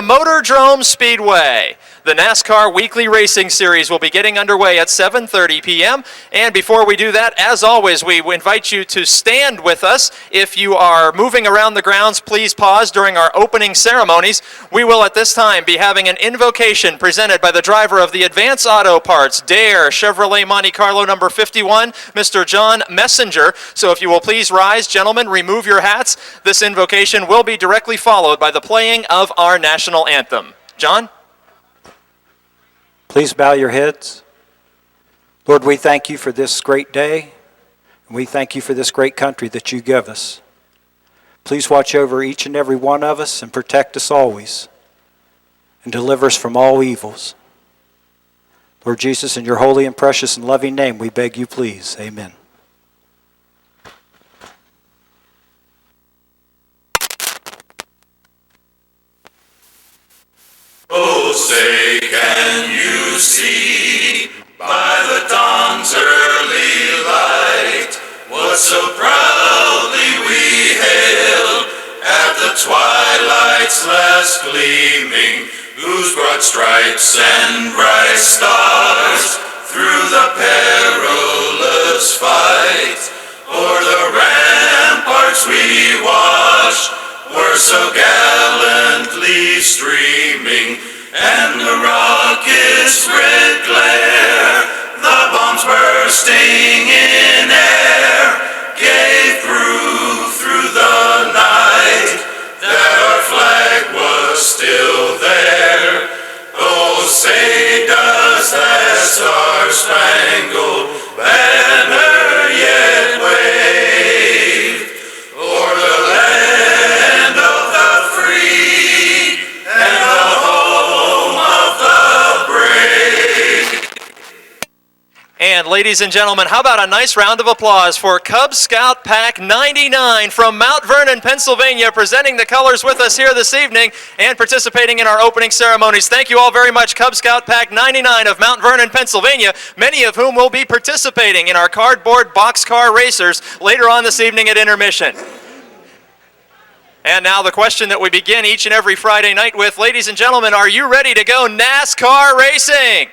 the MOTORDROME Speedway. The NASCAR Weekly Racing Series will be getting underway at 7:30 p.m. And before we do that, as always, we invite you to stand with us. If you are moving around the grounds, please pause during our opening ceremonies. We will at this time be having an invocation presented by the driver of the Advance Auto Parts, Dare Chevrolet Monte Carlo number 51, Mr. John Messenger. So if you will please rise, gentlemen, remove your hats. This invocation will be directly followed by the playing of our national anthem. John? Please bow your heads. Lord, we thank you for this great day, and we thank you for this great country that you give us. Please watch over each and every one of us and protect us always, and deliver us from all evils. Lord Jesus, in your holy and precious and loving name, we beg you, please. Amen. Oh, say, can you see by the dawn's early light what so proudly we hailed at the twilight's last gleaming, whose broad stripes and bright stars through the perilous fight o'er the ramparts we watched were so gallantly streaming, and the rocket's red glare, the bombs bursting in air, gave proof through the night that our flag was still there. Oh, say, does that star-spangled banner yet wave o'er the land of the free and the home of the brave? And ladies and gentlemen, how about a nice round of applause for Cub Scout Pack 99 from Mount Vernon, Pennsylvania, presenting the colors with us here this evening and participating in our opening ceremonies. Thank you all very much, Cub Scout Pack 99 of Mount Vernon, Pennsylvania, many of whom will be participating in our cardboard boxcar racers later on this evening at intermission. And now the question that we begin each and every Friday night with, ladies and gentlemen, are you ready to go NASCAR racing?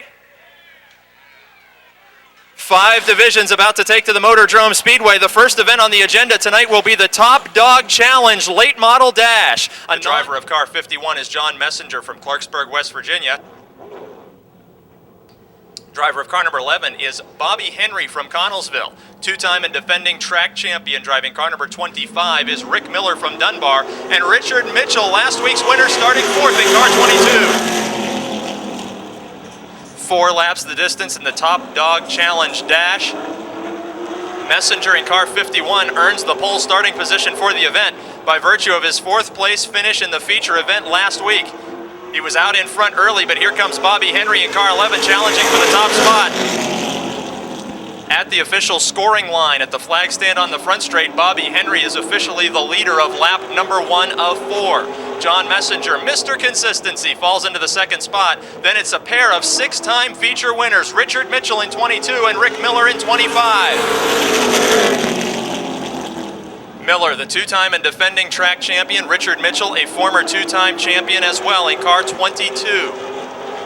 5 divisions about to take to the MOTORDROME Speedway. The first event on the agenda tonight will be the Top Dog Challenge Late Model Dash. The driver of car 51 is John Messenger from Clarksburg, West Virginia. Driver of car number 11 is Bobby Henry from Connellsville. Two-time and defending track champion driving car number 25 is Rick Miller from Dunbar. And Richard Mitchell, last week's winner, starting 4th in car 22. 4 laps the distance in the Top Dog Challenge Dash. Messenger in car 51 earns the pole starting position for the event by virtue of his 4th place finish in the feature event last week. He was out in front early, but here comes Bobby Henry in car 11 challenging for the top spot. At the official scoring line at the flag stand on the front straight, Bobby Henry is officially the leader of lap number 1 of 4. John Messenger, Mr. Consistency, falls into the 2nd spot. Then it's a pair of 6-time feature winners, Richard Mitchell in 22 and Rick Miller in 25. Miller, the 2-time and defending track champion. Richard Mitchell, a former 2-time champion as well in car 22.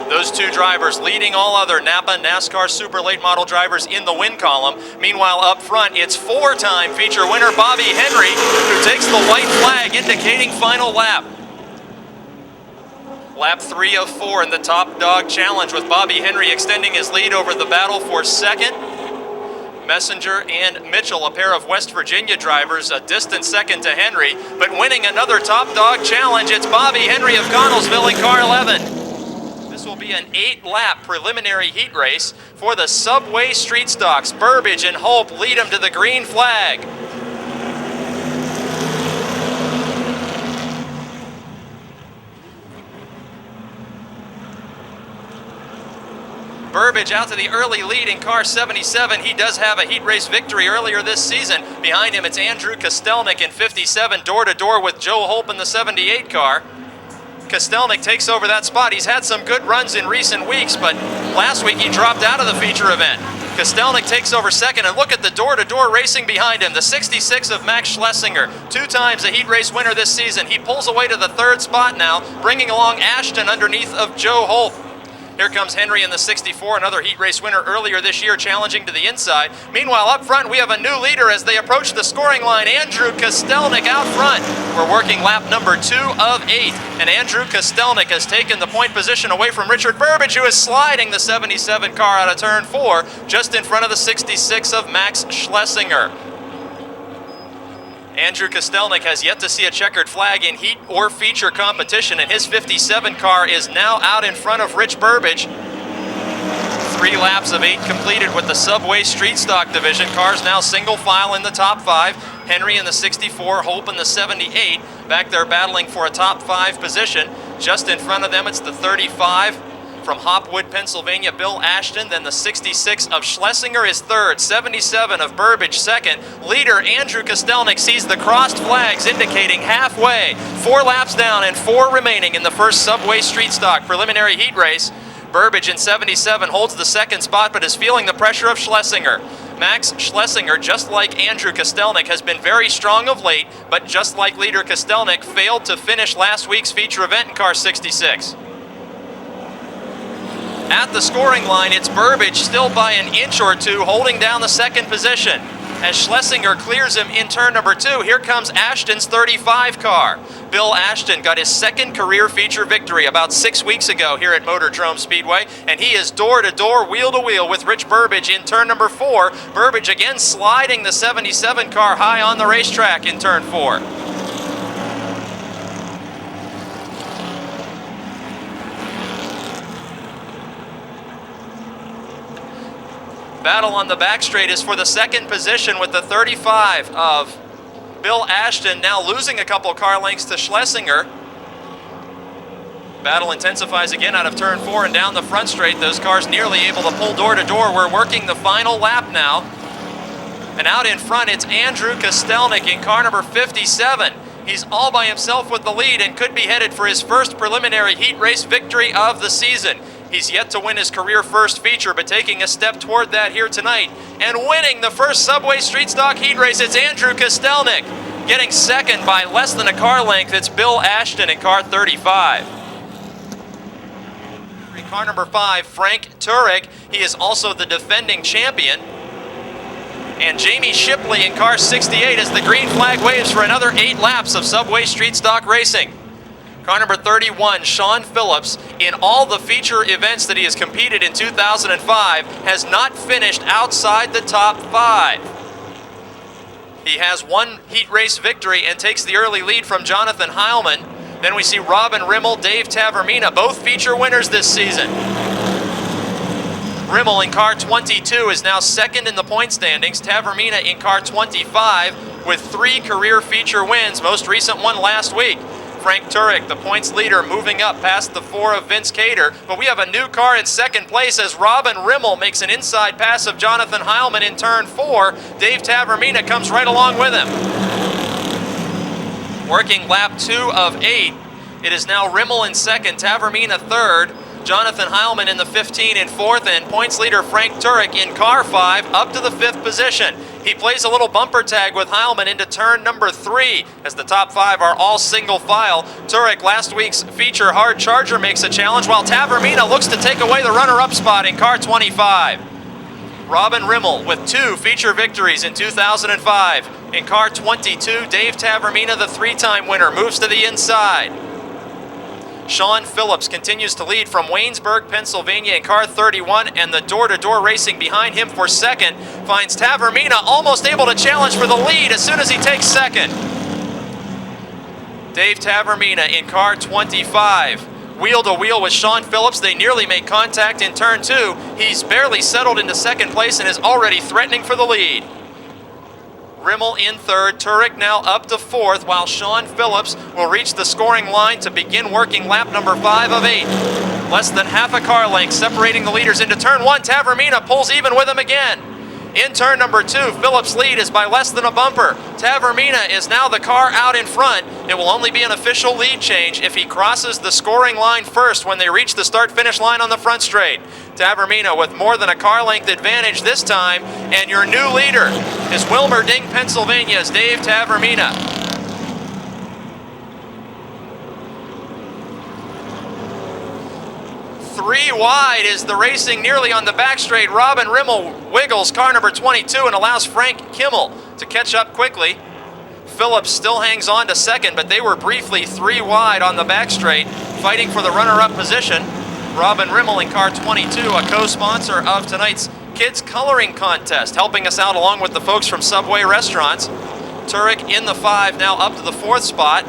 Those 2 drivers leading all other Napa NASCAR Super Late Model drivers in the win column. Meanwhile, up front, it's 4-time feature winner Bobby Henry, who takes the white flag indicating final lap. Lap 3 of 4 in the Top Dog Challenge, with Bobby Henry extending his lead over the battle for 2nd. Messenger and Mitchell, a pair of West Virginia drivers, a distant 2nd to Henry, but winning another Top Dog Challenge, it's Bobby Henry of Connellsville in car 11. This will be an 8-lap preliminary heat race for the Subway Street Stocks. Burbage and Hope lead him to the green flag. Burbage out to the early lead in car 77. He does have a heat race victory earlier this season. Behind him, it's Andrew Kostelnik in 57, door-to-door with Joe Hope in the 78 car. Kostelnik takes over that spot. He's had some good runs in recent weeks, but last week he dropped out of the feature event. Kostelnik takes over second, and look at the door-to-door racing behind him. The 66 of Max Schlesinger, 2 times a heat race winner this season. He pulls away to the 3rd spot now, bringing along Ashton underneath of Joe Holt. Here comes Henry in the 64, another heat race winner earlier this year, challenging to the inside. Meanwhile, up front, we have a new leader as they approach the scoring line. Andrew Kostelnik out front. We're working lap number 2 of 8, and Andrew Kostelnik has taken the point position away from Richard Burbage, who is sliding the 77 car out of turn 4, just in front of the 66 of Max Schlesinger. Andrew Kostelnik has yet to see a checkered flag in heat or feature competition, and his 57 car is now out in front of Rich Burbage. 3 laps of 8 completed with the Subway Street Stock division. Cars now single file in the top 5. Henry in the 64, Hope in the 78. Back there battling for a top 5 position. Just in front of them, it's the 35 from Hopwood, Pennsylvania, Bill Ashton. Then the 66 of Schlesinger is 3rd, 77 of Burbage 2nd. Leader Andrew Kostelnik sees the crossed flags indicating halfway. 4 laps down and 4 remaining in the first Subway Street Stock preliminary heat race. Burbage in 77 holds the 2nd spot, but is feeling the pressure of Schlesinger. Max Schlesinger, just like Andrew Kostelnik, has been very strong of late, but just like leader Kostelnik, failed to finish last week's feature event in car 66. At the scoring line, it's Burbage still by an inch or 2, holding down the 2nd position. As Schlesinger clears him in turn number 2, here comes Ashton's 35 car. Bill Ashton got his 2nd career feature victory about 6 weeks ago here at MOTORDROME Speedway, and he is door-to-door, wheel-to-wheel with Rich Burbage in turn number 4. Burbage again sliding the 77 car high on the racetrack in turn 4. Battle on the back straight is for the 2nd position with the 35 of Bill Ashton, now losing a couple car lengths to Schlesinger. Battle intensifies again out of turn 4 and down the front straight. Those cars nearly able to pull door to door. We're working the final lap now. And out in front, it's Andrew Kostelnik in car number 57. He's all by himself with the lead and could be headed for his first preliminary heat race victory of the season. He's yet to win his career first feature, but taking a step toward that here tonight. And winning the first Subway Street Stock heat race, it's Andrew Kostelnik. Getting 2nd by less than a car length, it's Bill Ashton in car 35. Car number 5, Frank Turek. He is also the defending champion. And Jamie Shipley in car 68 as the green flag waves for another 8 laps of Subway Street Stock racing. Car number 31, Sean Phillips, in all the feature events that he has competed in 2005, has not finished outside the top 5. He has 1 heat race victory and takes the early lead from Jonathan Heilman. Then we see Robin Rimmel, Dave Tavermina, both feature winners this season. Rimmel in car 22 is now 2nd in the point standings. Tavermina in car 25 with 3 career feature wins, most recent one last week. Frank Turek, the points leader, moving up past the 4 of Vince Cater. But we have a new car in 2nd place as Robin Rimmel makes an inside pass of Jonathan Heilman in turn 4. Dave Tavermina comes right along with him. Working lap 2 of 8. It is now Rimmel in 2nd, Tavermina 3rd, Jonathan Heilman in the 15 in 4th, and points leader Frank Turek in car 5 up to the 5th position. He plays a little bumper tag with Heilman into turn number 3 as the top 5 are all single file. Turek, last week's feature hard charger, makes a challenge, while Tavermina looks to take away the runner-up spot in car 25. Robin Rimmel with 2 feature victories in 2005. In car 22, Dave Tavermina, the 3-time winner, moves to the inside. Sean Phillips continues to lead from Waynesburg, Pennsylvania in car 31, and the door-to-door racing behind him for 2nd finds Tavermina almost able to challenge for the lead as soon as he takes 2nd. Dave Tavermina in car 25. Wheel-to-wheel with Sean Phillips. They nearly make contact in turn 2. He's barely settled into 2nd place and is already threatening for the lead. Rimmel in 3rd, Turek now up to 4th, while Sean Phillips will reach the scoring line to begin working lap number 5 of 8. Less than half a car length separating the leaders into turn 1. Tavermina pulls even with him again. In turn number 2, Phillips' lead is by less than a bumper. Tavermina is now the car out in front. It will only be an official lead change if he crosses the scoring line first when they reach the start-finish line on the front straight. Tavermina with more than a car length advantage this time, and your new leader is Wilmerding, Pennsylvania's Dave Tavermina. Three wide is the racing nearly on the back straight. Robin Rimmel wiggles car number 22 and allows Frank Kimmel to catch up quickly. Phillips still hangs on to second, but they were briefly 3 wide on the back straight, fighting for the runner-up position. Robin Rimmel in car 22, a co-sponsor of tonight's Kids Coloring Contest, helping us out along with the folks from Subway Restaurants. Turek in the 5, now up to the 4th spot.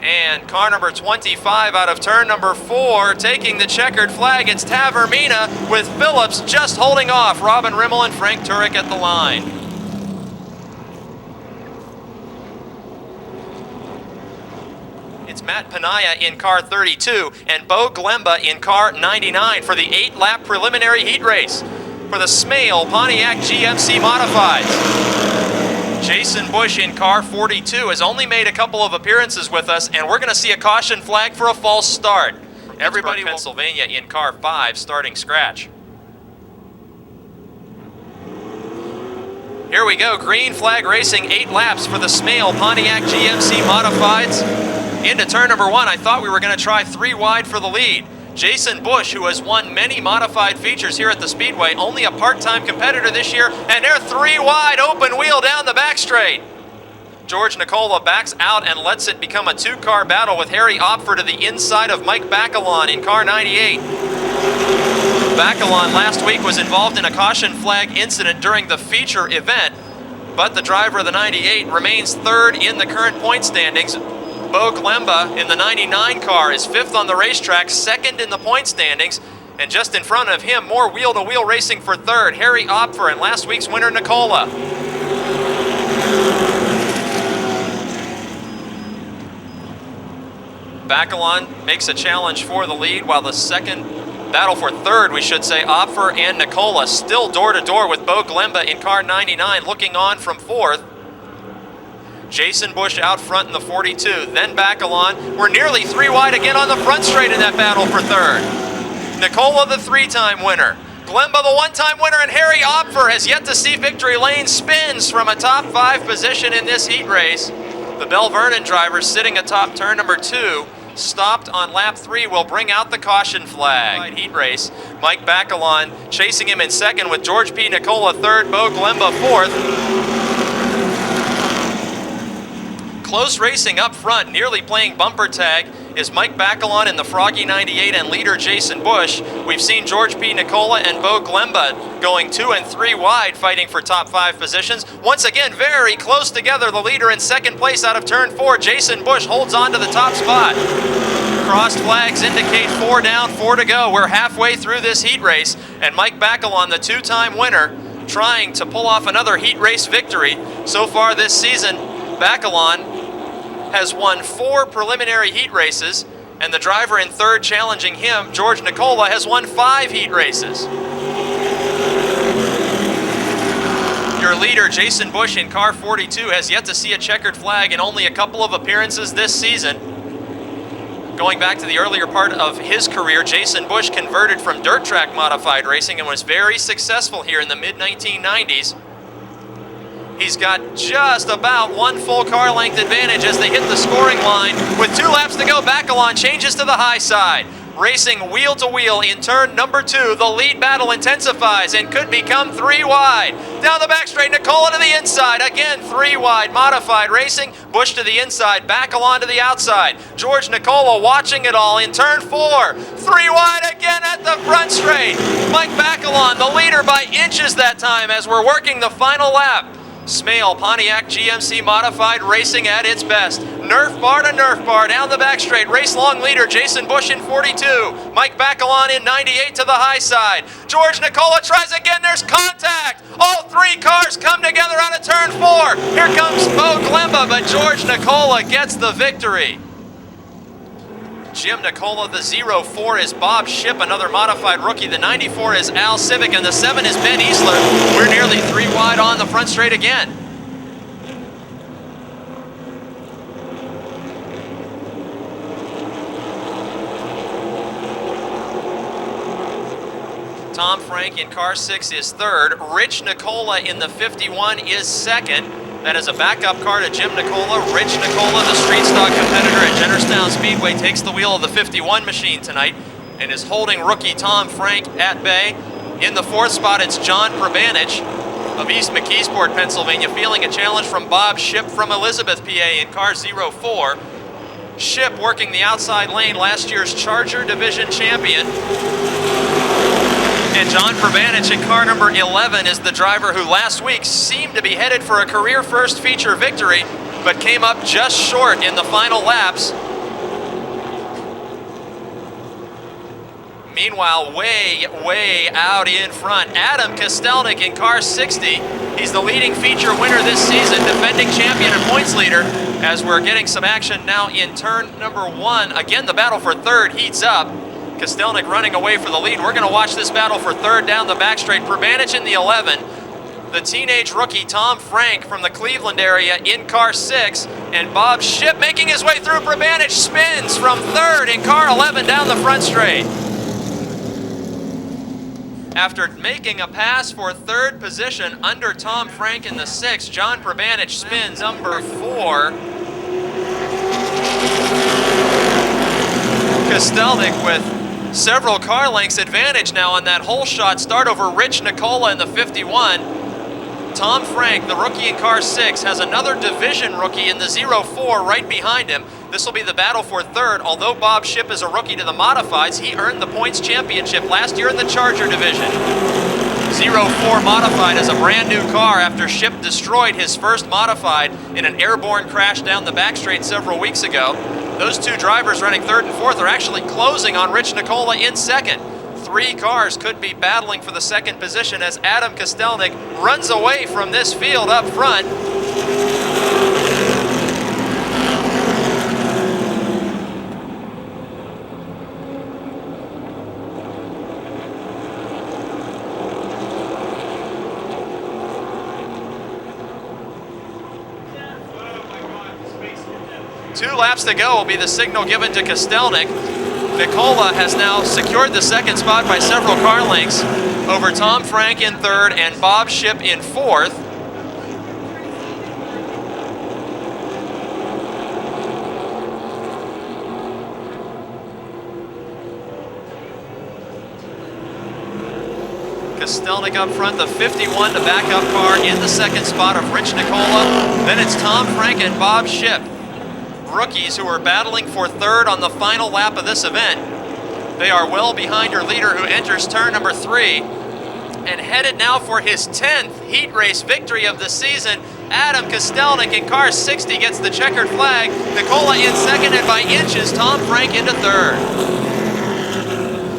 And car number 25 out of turn number 4, taking the checkered flag. It's Tavermina with Phillips just holding off Robin Rimmel and Frank Turek at the line. It's Matt Panaya in car 32 and Bo Glemba in car 99 for the 8-lap preliminary heat race for the Smale Pontiac GMC Modifieds. Jason Bush in car 42 has only made a couple of appearances with us, and we're going to see a caution flag for a false start. Everybody Pennsylvania in car 5 starting scratch. Here we go, green flag racing, 8 laps for the Smale Pontiac GMC Modifieds. Into turn number 1, I thought we were going to try 3 wide for the lead. Jason Bush, who has won many modified features here at the Speedway, only a part-time competitor this year, and they're 3 wide, open wheel down the back straight. George Nicola backs out and lets it become a 2-car battle with Harry Opfer to the inside of Mike Bacalon in car 98. Bacalon last week was involved in a caution flag incident during the feature event, but the driver of the 98 remains 3rd in the current point standings. Bo Glemba in the 99 car is 5th on the racetrack, 2nd in the point standings, and just in front of him, more wheel-to-wheel racing for 3rd, Harry Opfer and last week's winner, Nicola. Bacalon makes a challenge for the lead, while the second battle for 3rd, we should say, Opfer and Nicola still door-to-door with Bo Glemba in car 99, looking on from 4th. Jason Bush out front in the 42, then Bacalon. We're nearly 3 wide again on the front straight in that battle for 3rd. Nicola, the 3-time winner. Glemba, the 1-time winner, and Harry Opfer has yet to see victory lane, spins from a top 5 position in this heat race. The Bell Vernon driver sitting atop turn number 2, stopped on lap 3, will bring out the caution flag. Heat race, Mike Bacalon chasing him in 2nd with George P. Nicola 3rd, Bo Glemba 4th. Close racing up front, nearly playing bumper tag, is Mike Bacalon in the Froggy 98 and leader Jason Bush. We've seen George P. Nicola and Bo Glemba going 2 and 3 wide, fighting for top 5 positions. Once again, very close together. The leader in 2nd place out of turn 4, Jason Bush, holds on to the top spot. Crossed flags indicate 4 down, 4 to go. We're halfway through this heat race, and Mike Bacalon, the 2-time winner, trying to pull off another heat race victory. So far this season, Bacalon has won 4 preliminary heat races, and the driver in 3rd challenging him, George Nicola, has won 5 heat races. Your leader, Jason Bush in car 42, has yet to see a checkered flag in only a couple of appearances this season. Going back to the earlier part of his career, Jason Bush converted from dirt track modified racing and was very successful here in the mid-1990s. He's got just about 1 full car length advantage as they hit the scoring line. With 2 laps to go, Bacalon changes to the high side. Racing wheel to wheel in turn number 2, the lead battle intensifies and could become 3 wide. Down the back straight, Nicola to the inside. Again, 3 wide, modified racing. Bush to the inside, Bacalon to the outside. George Nicola watching it all in turn 4. 3 wide again at the front straight. Mike Bacalon, the leader by inches that time as we're working the final lap. Smale Pontiac GMC Modified racing at its best. Nerf bar to Nerf bar down the back straight. Race long leader Jason Bush in 42. Mike Bacalon in 98 to the high side. George Nicola tries again. There's contact. All 3 cars come together out of turn 4. Here comes Bo Glemba, but George Nicola gets the victory. Jim Nicola. The 04 is Bob Shipp, another modified rookie. The 94 is Al Civic, and the 7 is Ben Easler. We're nearly 3 wide on the front straight again. Tom Frank in car 6 is third. Rich Nicola in the 51 is second. That is a backup car to Jim Nicola. Rich Nicola, the street stock competitor at Jennerstown Speedway, takes the wheel of the 51 machine tonight and is holding rookie Tom Frank at bay. In the 4th spot, it's John Prabanich of East McKeesport, Pennsylvania, feeling a challenge from Bob Shipp from Elizabeth, PA in car 04. Shipp working the outside lane, last year's Charger Division champion. And John Prabanich in car number 11 is the driver who last week seemed to be headed for a career first feature victory, but came up just short in the final laps. Meanwhile, way out in front, Adam Kostelnik in car 60. He's the leading feature winner this season, defending champion and points leader, as we're getting some action now in turn number 1. Again, the battle for third heats up. Kostelnik running away for the lead. We're going to watch this battle for third down the back straight. Prabanich in the 11. The teenage rookie Tom Frank from the Cleveland area in car 6. And Bob Shipp making his way through. Prabanich spins from third in car 11 down the front straight. After making a pass for third position under Tom Frank in the 6, John Prabanich spins number 4. Kostelnik with several car lengths advantage now on that hole shot start over Rich Nicola in the 51. Tom Frank, the rookie in car 6, has another division rookie in the 04 right behind him. This will be the battle for third. Although Bob Shipp is a rookie to the modifieds, he earned the points championship last year in the Charger division. 04 modified is a brand new car after Shipp destroyed his first modified in an airborne crash down the back straight several weeks ago. Those two drivers running third and fourth are actually closing on Rich Nicola in second. 3 cars could be battling for the second position as Adam Kostelnik runs away from this field up front. Two laps to go will be the signal given to Kostelnik. Nicola has now secured the second spot by several car lengths over Tom Frank in third and Bob Shipp in fourth. Kostelnik up front, the 51, the backup car in the second spot of Rich Nicola. Then it's Tom Frank and Bob Shipp, rookies who are battling for third on the final lap of this event. They are well behind your leader who enters turn number 3 and headed now for his 10th heat race victory of the season. Adam Kostelnik in car 60 gets the checkered flag. Nicola in second, and by inches Tom Frank into third.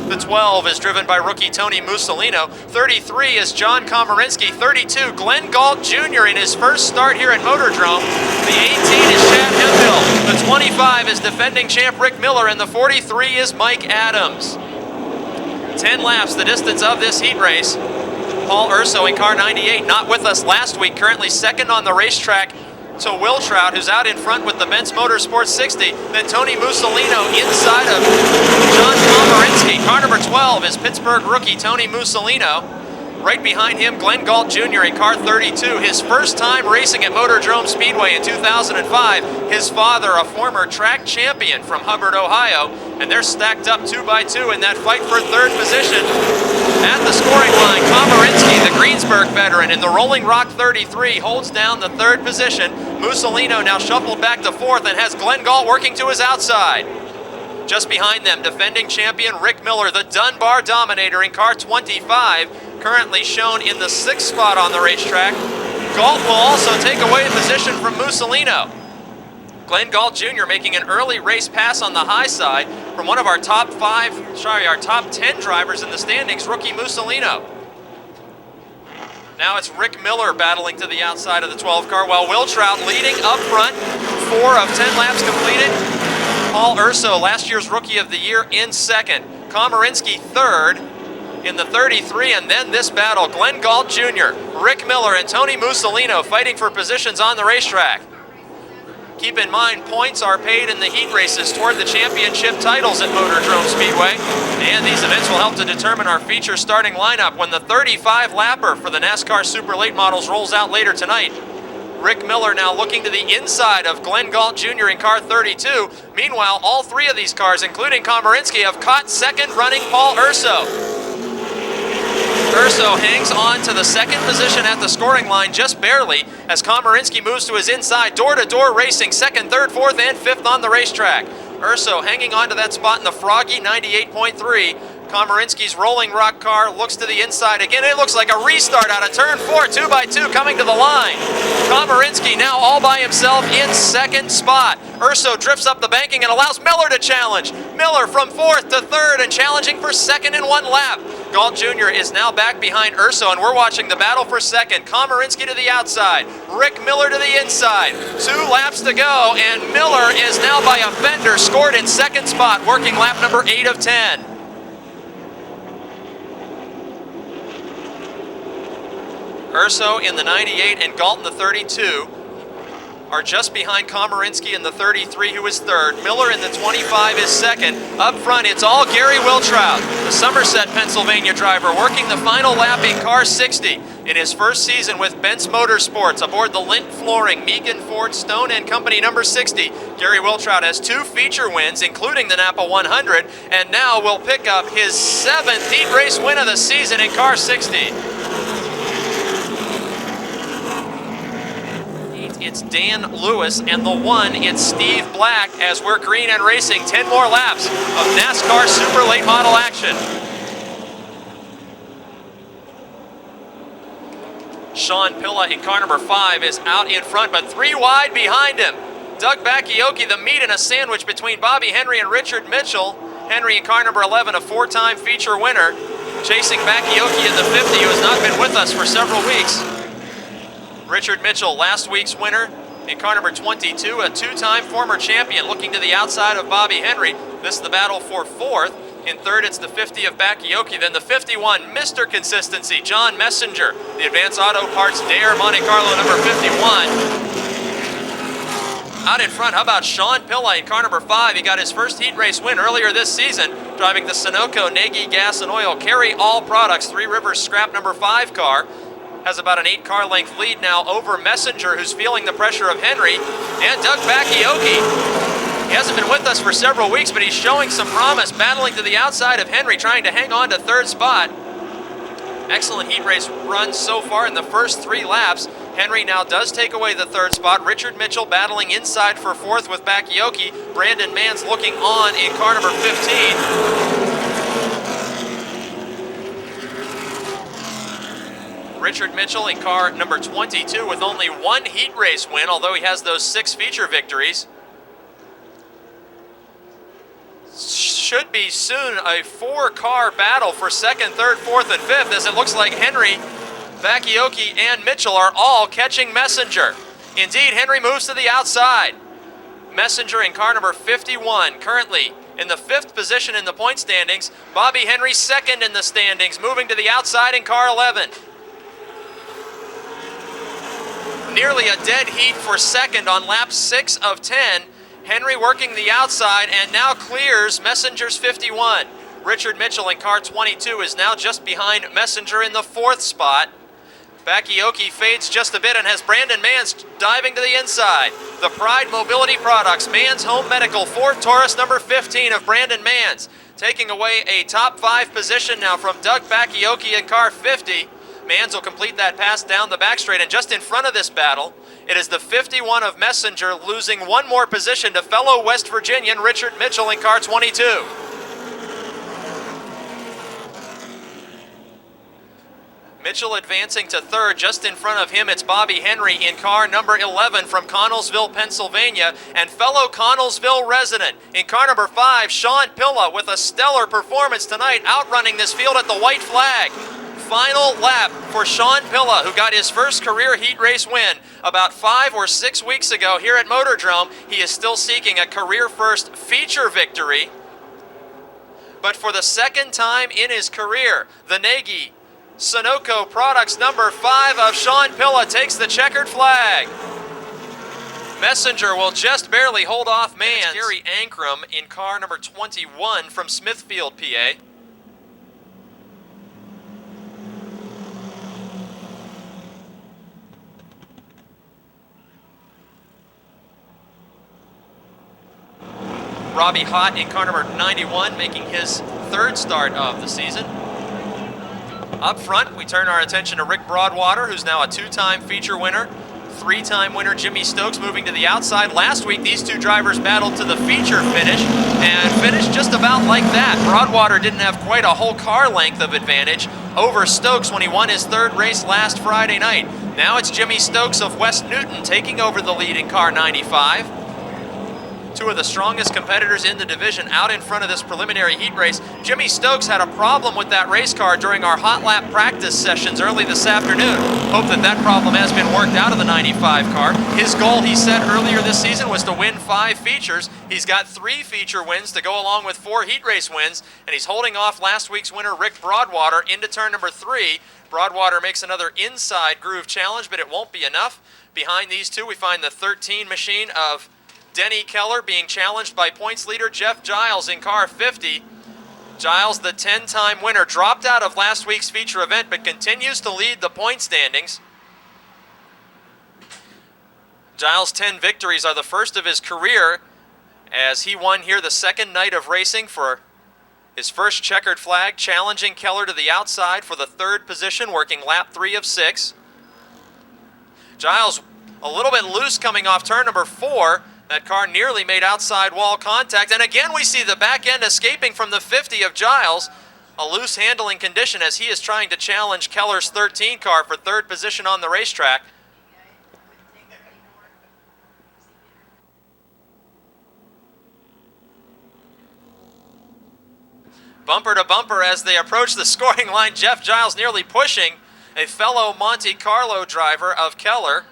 The 12 is driven by rookie Tony Mussolino. 33 is John Komarinsky. 32, Glenn Galt Jr. in his first start here at Motordrome. The 18 is Chad Hemphill. The 25 is defending champ Rick Miller, and the 43 is Mike Adams. 10 laps, the distance of this heat race. Paul Urso in car 98, not with us last week, currently second on the racetrack to Will Trout, who's out in front with the Benz Motorsports 60. Then Tony Mussolino inside of John Komarinsky. Car number 12 is Pittsburgh rookie Tony Mussolino. Right behind him, Glenn Galt Jr. in car 32. His first time racing at Motordrome Speedway in 2005. His father, a former track champion from Hubbard, Ohio. And they're stacked up 2 by 2 in that fight for third position. At the scoring line, Komarinsky, the Greensburg veteran, in the Rolling Rock 33, holds down the third position. Mussolino now shuffled back to fourth and has Glenn Galt working to his outside. Just behind them, defending champion Rick Miller, the Dunbar Dominator in car 25, currently shown in the 6th spot on the racetrack. Galt will also take away a position from Mussolino. Glenn Galt Jr. making an early race pass on the high side from one of our top 10 drivers in the standings, rookie Mussolino. Now it's Rick Miller battling to the outside of the 12 car, while Will Trout leading up front. 4 of 10 laps completed. Paul Urso, last year's Rookie of the Year, in second. Komarinsky third in the 33, and then this battle, Glenn Galt Jr., Rick Miller, and Tony Mussolino fighting for positions on the racetrack. Keep in mind, points are paid in the heat races toward the championship titles at MOTORDROME Speedway, and these events will help to determine our feature starting lineup when the 35-lapper for the NASCAR Super Late Models rolls out later tonight. Rick Miller now looking to the inside of Glenn Galt Jr. in car 32. Meanwhile, all three of these cars, including Komarinsky, have caught second running Paul Urso. Urso hangs on to the second position at the scoring line just barely as Komarinsky moves to his inside, door-to-door racing, second, third, fourth, and fifth on the racetrack. Urso hanging on to that spot in the Froggy 98.3. Komarinsky's Rolling Rock car looks to the inside again. It looks like a restart out of turn 4, 2x2 coming to the line. Komarinsky now all by himself in second spot. Urso drifts up the banking and allows Miller to challenge. Miller from fourth to third and challenging for second in one lap. Galt Jr. is now back behind Urso, and we're watching the battle for second. Komarinsky to the outside, Rick Miller to the inside. 2 laps to go, and Miller is now by a fender scored in second spot, working lap number 8 of 10. Urso in the 98 and Galt in the 32 are just behind Komarinsky in the 33, who is third. Miller in the 25 is second. Up front, it's all Gary Wiltrout, the Somerset, Pennsylvania driver, working the final lap in car 60 in his first season with Bent's Motorsports aboard the Lint Flooring, Megan Ford Stone and Company number 60. Gary Wiltrout has 2 feature wins, including the Napa 100, and now will pick up his 7th heat race win of the season in car 60. It's Dan Lewis, and the 1, it's Steve Black, as we're green and racing 10 more laps of NASCAR Super Late Model action. Sean Pilla in car number 5 is out in front, but 3 wide behind him. Doug Bakioki, the meat in a sandwich between Bobby Henry and Richard Mitchell. Henry in car number 11, a 4-time feature winner, chasing Bakioki in the 50, who has not been with us for several weeks. Richard Mitchell, last week's winner in car number 22, a 2-time former champion, looking to the outside of Bobby Henry. This is the battle for 4th. In 3rd, it's the 50 of Bakioki. Then the 51, Mr. Consistency, John Messenger, the Advanced Auto Parts Dare Monte Carlo number 51. Out in front, how about Sean Pilla in car number 5? He got his first heat race win earlier this season, driving the Sunoco Nagy Gas and Oil Carry All Products 3 Rivers Scrap number 5 car. Has about an 8-car length lead now over Messenger, who's feeling the pressure of Henry, and Doug Bakioki. He hasn't been with us for several weeks, but he's showing some promise, battling to the outside of Henry, trying to hang on to 3rd spot. Excellent heat race run so far in the first 3 laps. Henry now does take away the 3rd spot. Richard Mitchell battling inside for 4th with Bakioki. Brandon Manns looking on in car number 15. Richard Mitchell in car number 22 with only 1 heat race win, although he has those 6 feature victories. Should be soon a 4-car battle for 2nd, 3rd, 4th, and 5th, as it looks like Henry, Bakioki, and Mitchell are all catching Messenger. Indeed, Henry moves to the outside. Messenger in car number 51, currently in the 5th position in the point standings. Bobby Henry 2nd in the standings, moving to the outside in car 11. Nearly a dead heat for 2nd on lap 6 of 10. Henry working the outside and now clears Messenger's 51. Richard Mitchell in car 22 is now just behind Messenger in the 4th spot. Bakioki fades just a bit and has Brandon Manns diving to the inside. The Pride Mobility Products, Manns Home Medical, Ford Taurus number 15 of Brandon Manns, taking away a top 5 position now from Doug Bakioki in car 50. Manns will complete that pass down the back straight, and just in front of this battle, it is the 51 of Messenger losing 1 more position to fellow West Virginian Richard Mitchell in car 22. Mitchell advancing to 3rd. Just in front of him, it's Bobby Henry in car number 11 from Connellsville, Pennsylvania, and fellow Connellsville resident in car number 5, Sean Pilla, with a stellar performance tonight, outrunning this field at the white flag. final lap for Sean Pilla, who got his first career heat race win about 5 or 6 weeks ago here at Motordrome. He is still seeking a career first feature victory. But for the second time in his career, the Nagy Sunoco Products number 5 of Sean Pilla takes the checkered flag. Messenger will just barely hold off Mans. Gary Ankrum in car number 21 from Smithfield, PA. Robbie Hott in car number 91, making his third start of the season. Up front, we turn our attention to Rick Broadwater, who's now a 2-time feature winner. 3-time winner Jimmy Stokes moving to the outside. Last week, these two drivers battled to the feature finish and finished just about like that. Broadwater didn't have quite a whole car length of advantage over Stokes when he won his third race last Friday night. Now it's Jimmy Stokes of West Newton taking over the lead in car 95. Two of the strongest competitors in the division out in front of this preliminary heat race. Jimmy Stokes had a problem with that race car during our hot lap practice sessions early this afternoon. Hope that problem has been worked out of the 95 car. His goal, he said earlier this season, was to win 5 features. He's got 3 feature wins to go along with 4 heat race wins, and he's holding off last week's winner Rick Broadwater into turn number 3. Broadwater makes another inside groove challenge, but it won't be enough. Behind these two, we find the 13 machine of Denny Keller being challenged by points leader Jeff Giles in car 50. Giles, the 10-time winner, dropped out of last week's feature event but continues to lead the point standings. Giles' 10 victories are the first of his career as he won here the second night of racing for his first checkered flag, challenging Keller to the outside for the 3rd position, working lap 3 of 6. Giles a little bit loose coming off turn number 4. That car nearly made outside wall contact, and again we see the back end escaping from the 50 of Giles. A loose handling condition as he is trying to challenge Keller's 13 car for 3rd position on the racetrack. Bumper to bumper as they approach the scoring line. Jeff Giles nearly pushing a fellow Monte Carlo driver of Keller.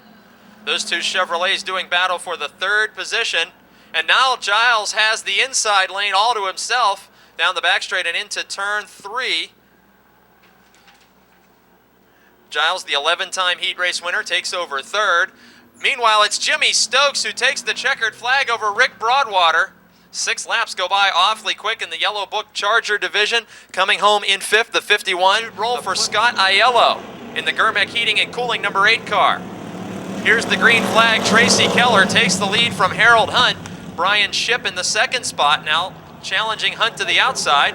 Those two Chevrolets doing battle for the 3rd position. And now Giles has the inside lane all to himself down the back straight and into turn 3. Giles, the 11-time heat race winner, takes over 3rd. Meanwhile, it's Jimmy Stokes who takes the checkered flag over Rick Broadwater. 6 laps go by awfully quick in the Yellow Book Charger division. Coming home in 5th, the 51. Roll for Scott Aiello in the Germec Heating and Cooling number 8 car. Here's the green flag. Tracy Keller takes the lead from Harold Hunt. Brian Shipp in the 2nd spot now, challenging Hunt to the outside.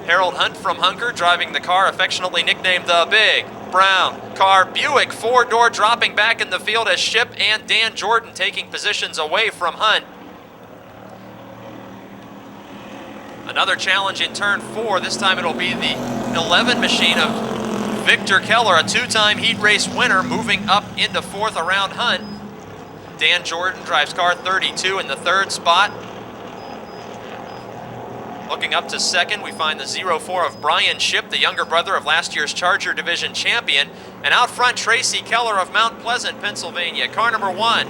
Harold Hunt from Hunker driving the car affectionately nicknamed the Big Brown Car Buick. 4-door dropping back in the field as Shipp and Dan Jordan taking positions away from Hunt. Another challenge in turn 4. This time it'll be the 11 machine of Victor Keller, a 2-time heat race winner, moving up into 4th around Hunt. Dan Jordan drives car 32 in the 3rd spot. Looking up to 2nd, we find the 04 of Brian Shipp, the younger brother of last year's Charger Division champion. And out front, Tracy Keller of Mount Pleasant, Pennsylvania, car number 1.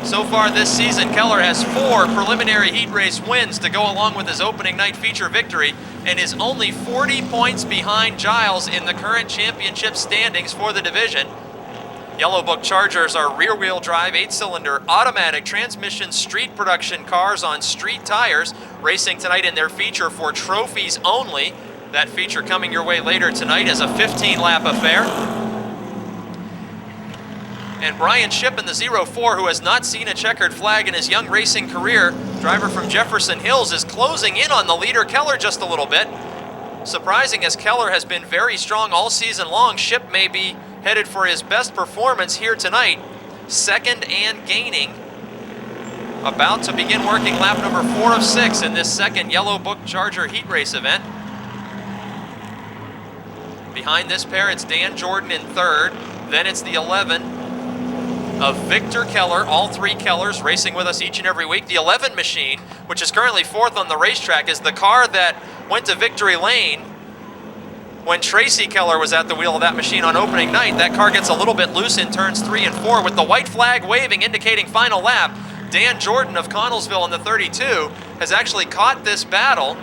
So far this season, Keller has 4 preliminary heat race wins to go along with his opening night feature victory and is only 40 points behind Giles in the current championship standings for the division. Yellow Book Chargers are rear-wheel drive, 8-cylinder automatic transmission street production cars on street tires, racing tonight in their feature for trophies only. That feature coming your way later tonight as a 15-lap affair. And Brian Shipp in the 04, who has not seen a checkered flag in his young racing career, driver from Jefferson Hills, is closing in on the leader, Keller, just a little bit. Surprising, as Keller has been very strong all season long, Shipp may be headed for his best performance here tonight. 2nd and gaining. About to begin working lap number 4 of 6 in this 2nd Yellow Book Charger heat race event. Behind this pair, it's Dan Jordan in 3rd. Then it's the 11 of Victor Keller, all 3 Kellers racing with us each and every week. The 11 machine, which is currently 4th on the racetrack, is the car that went to victory lane when Tracy Keller was at the wheel of that machine on opening night. That car gets a little bit loose in turns 3 and 4 with the white flag waving, indicating final lap. Dan Jordan of Connellsville in the 32 has actually caught this battle.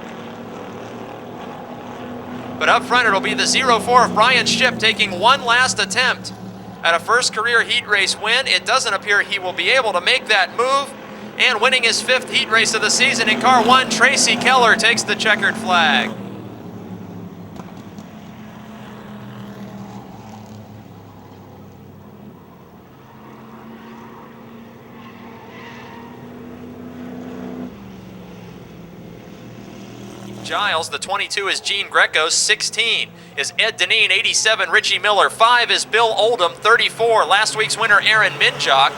But up front, it'll be the 04 of Brian Shipp taking one last attempt at a first career heat race win. It doesn't appear he will be able to make that move. And winning his 5th heat race of the season in car 1, Tracy Keller takes the checkered flag. Giles, the 22 is Gene Greco, 16 is Ed Deneen, 87 Richie Miller, 5 is Bill Oldham, 34 last week's winner Aaron Minjock.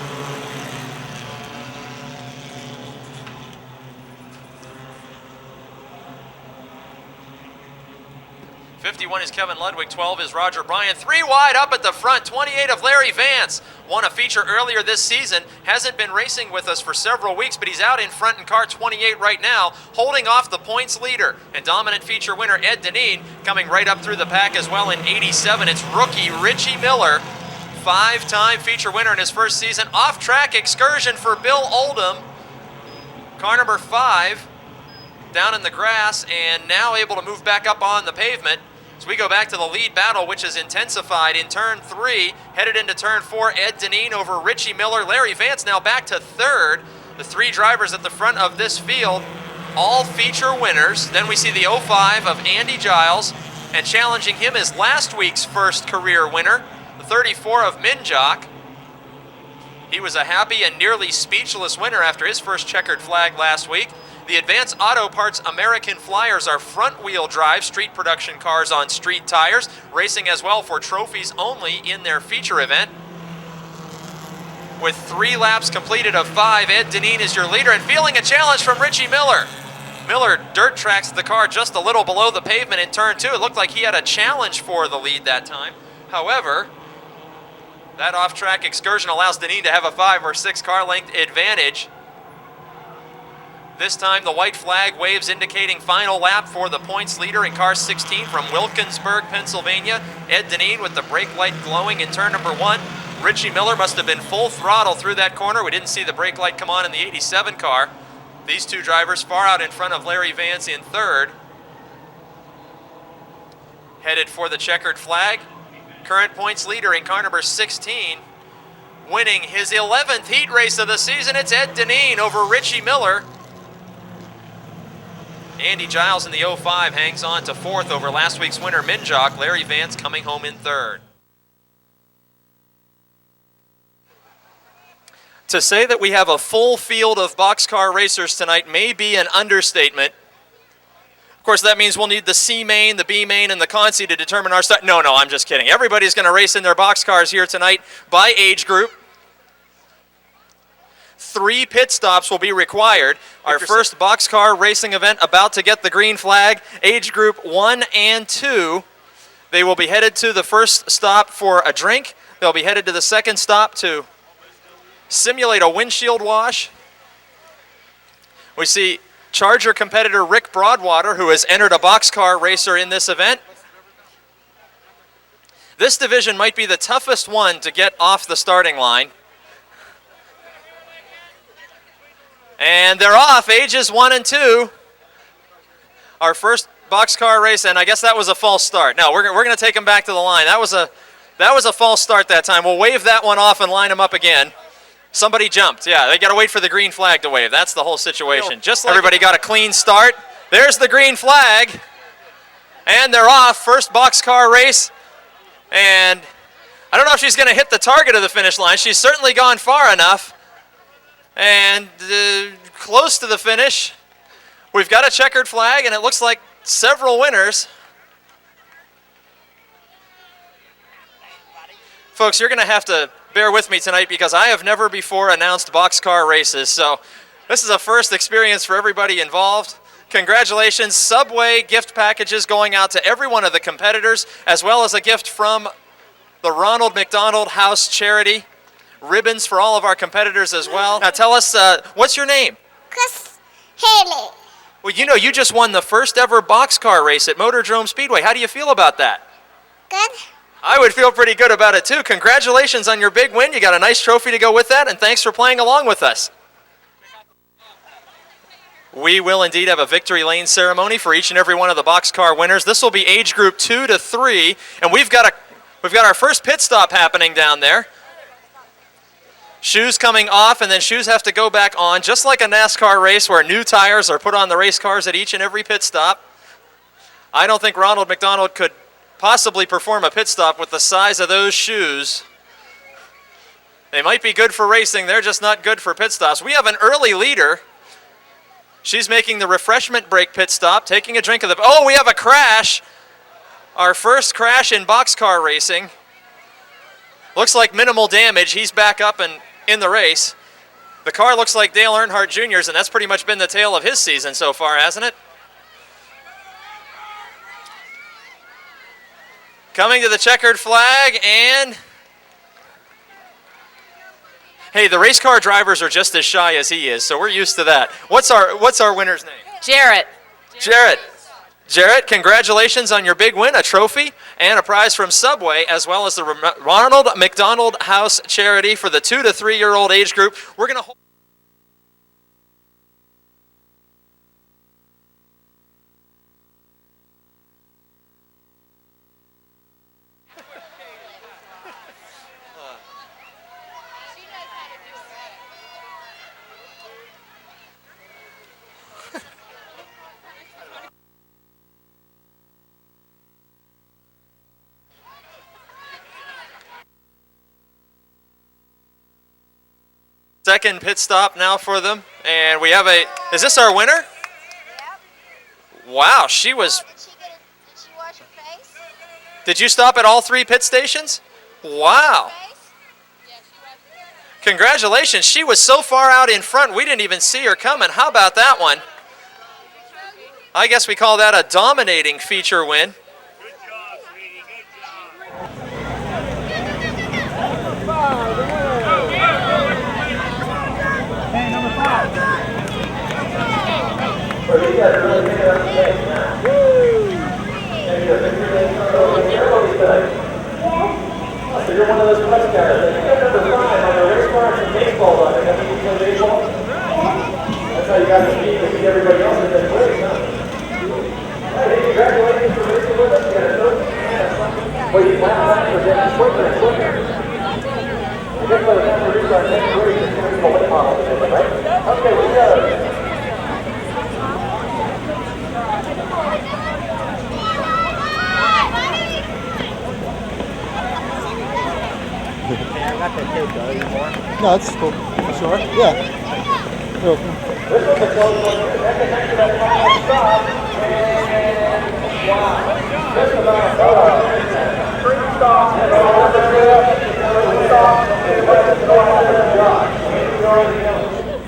'51 is Kevin Ludwig, 12 is Roger Bryan, 3 wide up at the front, 28 of Larry Vance. Won a feature earlier this season, hasn't been racing with us for several weeks, but he's out in front in car 28 right now, holding off the points leader. And dominant feature winner Ed Deneen coming right up through the pack as well in 87. It's rookie Richie Miller, 5-time feature winner in his first season. Off-track excursion for Bill Oldham, car number 5, down in the grass, and now able to move back up on the pavement. So we go back to the lead battle, which is intensified in turn 3, headed into turn 4, Ed Deneen over Richie Miller. Larry Vance now back to 3rd. The 3 drivers at the front of this field, all feature winners. Then we see the 05 of Andy Giles, and challenging him is last week's first career winner, the 34 of Minjock. He was a happy and nearly speechless winner after his first checkered flag last week. The Advance Auto Parts American Flyers are front-wheel drive street production cars on street tires, racing as well for trophies only in their feature event. With 3 laps completed of 5, Ed Deneen is your leader and feeling a challenge from Richie Miller. Miller dirt tracks the car just a little below the pavement in turn 2. It looked like he had a challenge for the lead that time. However, that off-track excursion allows Deneen to have a 5 or 6 car length advantage. This time the white flag waves indicating final lap for the points leader in car 16 from Wilkinsburg, Pennsylvania. Ed Deneen with the brake light glowing in turn number 1. Richie Miller must have been full throttle through that corner. We didn't see the brake light come on in the 87 car. These 2 drivers far out in front of Larry Vance in 3rd. Headed for the checkered flag. Current points leader in car number 16. Winning his 11th heat race of the season, it's Ed Deneen over Richie Miller. Andy Giles in the 05 hangs on to 4th over last week's winner Minjock. Larry Vance coming home in 3rd. To say that we have a full field of boxcar racers tonight may be an understatement. Of course, that means we'll need the C main, the B main, and the Consi to determine our start. No, I'm just kidding. Everybody's going to race in their boxcars here tonight by age group. 3 pit stops will be required. Our first boxcar racing event about to get the green flag, age group 1 and 2. They will be headed to the first stop for a drink. They'll be headed to the second stop to simulate a windshield wash. We see Charger competitor Rick Broadwater, who has entered a boxcar racer in this event. This division might be the toughest one to get off the starting line. And they're off, ages 1 and 2. Our first boxcar race, and I guess that was a false start. No, we're going to take them back to the line. That was a false start that time. We'll wave that one off and line them up again. Somebody jumped. Yeah, they got to wait for the green flag to wave. That's the whole situation. Just like everybody got a clean start. There's the green flag. And they're off. First boxcar race. And I don't know if she's going to hit the target of the finish line. She's certainly gone far enough. And close to the finish. We've got a checkered flag, and it looks like several winners. Folks, you're going to have to bear with me tonight because I have never before announced boxcar races. So this is a first experience for everybody involved. Congratulations. Subway gift packages going out to every one of the competitors, as well as a gift from the Ronald McDonald House Charity. Ribbons for all of our competitors as well. Now tell us, what's your name? Chris Haley. Well, you know, you just won the first ever boxcar race at MOTORDROME Speedway. How do you feel about that? Good. I would feel pretty good about it too. Congratulations on your big win. You got a nice trophy to go with that, and thanks for playing along with us. We will indeed have a victory lane ceremony for each and every one of the boxcar winners. This will be age group 2 to 3, and we've got our first pit stop happening down there. Shoes coming off, and then shoes have to go back on, just like a NASCAR race where new tires are put on the race cars at each and every pit stop. I don't think Ronald McDonald could possibly perform a pit stop with the size of those shoes. They might be good for racing, they're just not good for pit stops. We have an early leader. She's making the refreshment break pit stop, taking a drink of the... Oh, we have a crash. Our first crash in boxcar racing. Looks like minimal damage. He's back up and in the race. The car looks like Dale Earnhardt Jr.'s, and that's pretty much been the tale of his season so far, hasn't it? Coming to the checkered flag, and... Hey, the race car drivers are just as shy as he is, so we're used to that. What's our winner's name? Jarrett. Jarrett, congratulations on your big win, a trophy and a prize from Subway, as well as the Ronald McDonald House Charity for the 2 to 3-year-old age group. We're going to hold... Second pit stop now for them, and we have is this our winner? Yep. Wow, she was... Did she wash her face? Did you stop at all 3 pit stations? Wow. Congratulations, she was so far out in front we didn't even see her coming. How about that one? I guess we call that a dominating feature win. Good job, sweetie. Good job. So you're one of those clutch guys. You got number 5 on the race car and some baseball on it. Have you played baseball? That's how you got the speed to beat everybody else in this race, huh? All right, hey, congratulations for racing with us. You got a trophy. Well, you plan on for getting quicker and quicker. I guess by the time we reach our next race, it's going to be the late model, right? Okay, we go. No, it's cool. Sure. Yeah. Cool. This was a close one. Second next to that final stop. And wow. Just about three stops. And all the stops.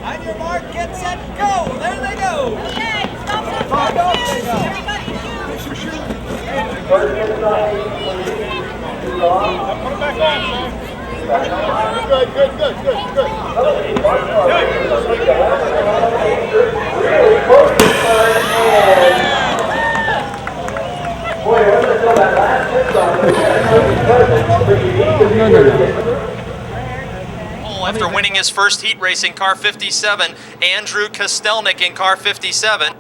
On your mark, get set, go! There they go! Okay, stop the shoes. Everybody shoes. First pit stop. Put it back on, sir. Good. Really close this time, and boy, wasn't until that last pit stop but you need to be After winning his first heat race in car 57, Andrew Kostelnik in car 57.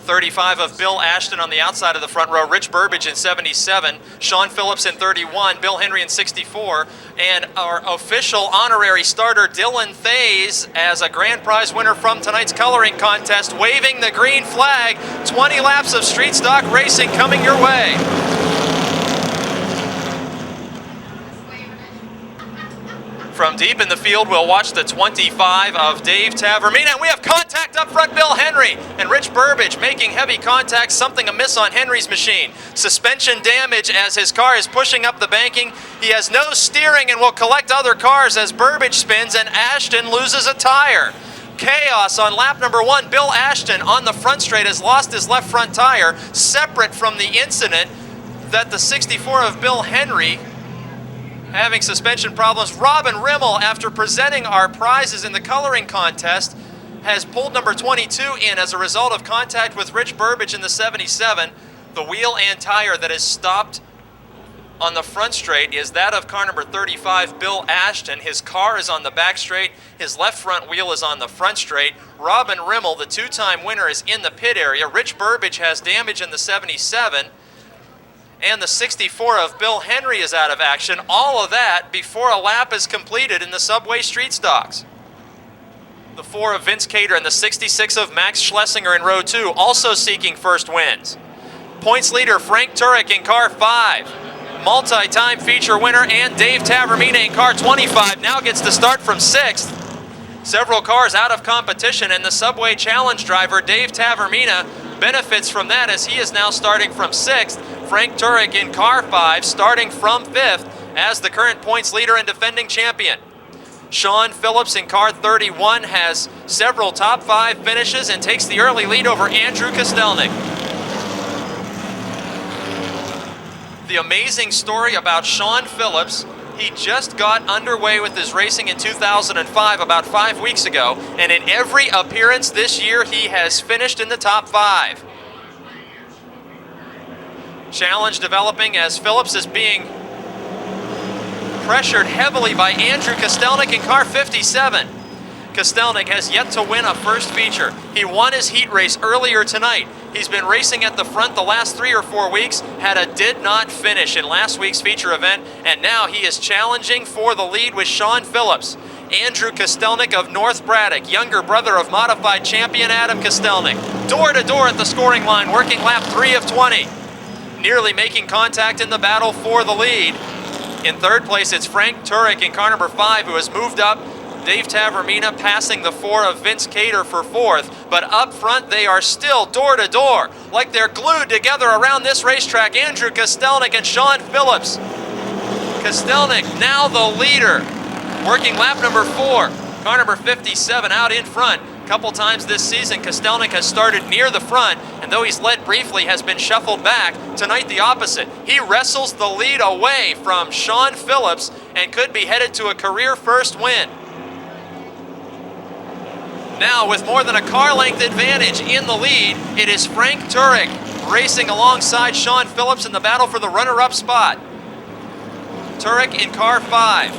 35 of Bill Ashton on the outside of the front row, Rich Burbage in 77, Sean Phillips in 31, Bill Henry in 64, and our official honorary starter Dylan Thays as a grand prize winner from tonight's coloring contest, waving the green flag. 20 laps of street stock racing coming your way. From deep in the field, we'll watch the 25 of Dave Tavermina. And we have contact up front, Bill Henry. And Rich Burbage making heavy contact, something amiss on Henry's machine. Suspension damage as his car is pushing up the banking. He has no steering and will collect other cars as Burbage spins and Ashton loses a tire. Chaos on lap number 1. Bill Ashton on the front straight has lost his left front tire, separate from the incident that the 64 of Bill Henry having suspension problems. Robin Rimmel, after presenting our prizes in the coloring contest, has pulled number 22 in as a result of contact with Rich Burbage in the 77. The wheel and tire that is stopped on the front straight is that of car number 35, Bill Ashton. His car is on the back straight. His left front wheel is on the front straight. Robin Rimmel, the two-time winner, is in the pit area. Rich Burbage has damage in the 77. And the 64 of Bill Henry is out of action. All of that before a lap is completed in the Subway Street Stocks. The 4 of Vince Cater and the 66 of Max Schlesinger in row 2 also seeking first wins. Points leader Frank Turek in car 5. Multi-time feature winner and Dave Tavermina in car 25 now gets to start from 6th. Several cars out of competition, and the Subway Challenge driver Dave Tavermina benefits from that as he is now starting from 6th. Frank Turek in car 5 starting from 5th as the current points leader and defending champion. Sean Phillips in car 31 has several top 5 finishes and takes the early lead over Andrew Kostelnik. The amazing story about Sean Phillips, he just got underway with his racing in 2005, about 5 weeks ago, and in every appearance this year he has finished in the top 5. Challenge developing as Phillips is being pressured heavily by Andrew Kostelnik in car 57. Kostelnik has yet to win a first feature. He won his heat race earlier tonight. He's been racing at the front the last 3 or 4 weeks, had a did not finish in last week's feature event, and now he is challenging for the lead with Sean Phillips. Andrew Kostelnik of North Braddock, younger brother of modified champion Adam Kostelnik. Door to door at the scoring line, working lap 3 of 20. Nearly making contact in the battle for the lead. In third place, it's Frank Turek in car number 5 who has moved up. Dave Tavermina passing the 4 of Vince Cater for 4th, but up front they are still door to door, like they're glued together around this racetrack. Andrew Kostelnik and Sean Phillips. Kostelnik now the leader, working lap number 4. Car number 57 out in front. A couple times this season, Kostelnik has started near the front, and though he's led briefly, has been shuffled back. Tonight the opposite. He wrestles the lead away from Sean Phillips and could be headed to a career first win. Now, with more than a car length advantage in the lead, it is Frank Turek racing alongside Sean Phillips in the battle for the runner-up spot. Turek in car 5.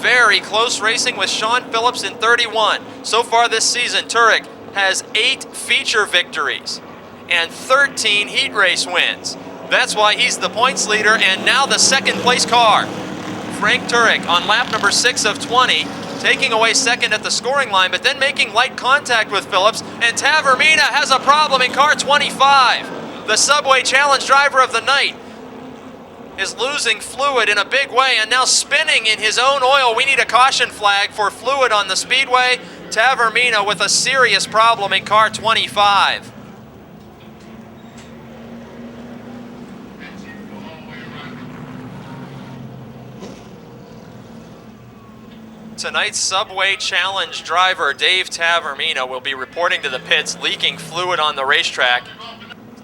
Very close racing with Sean Phillips in 31. So far this season, Turek has 8 feature victories and 13 heat race wins. That's why he's the points leader and now the second place car. Frank Turek on lap number 6 of 20, taking away second at the scoring line, but then making light contact with Phillips, and Tavermina has a problem in car 25. The Subway Challenge driver of the night is losing fluid in a big way and now spinning in his own oil. We need a caution flag for fluid on the speedway. Tavermina with a serious problem in car 25. Tonight's Subway Challenge driver, Dave Tavermina, will be reporting to the pits, leaking fluid on the racetrack.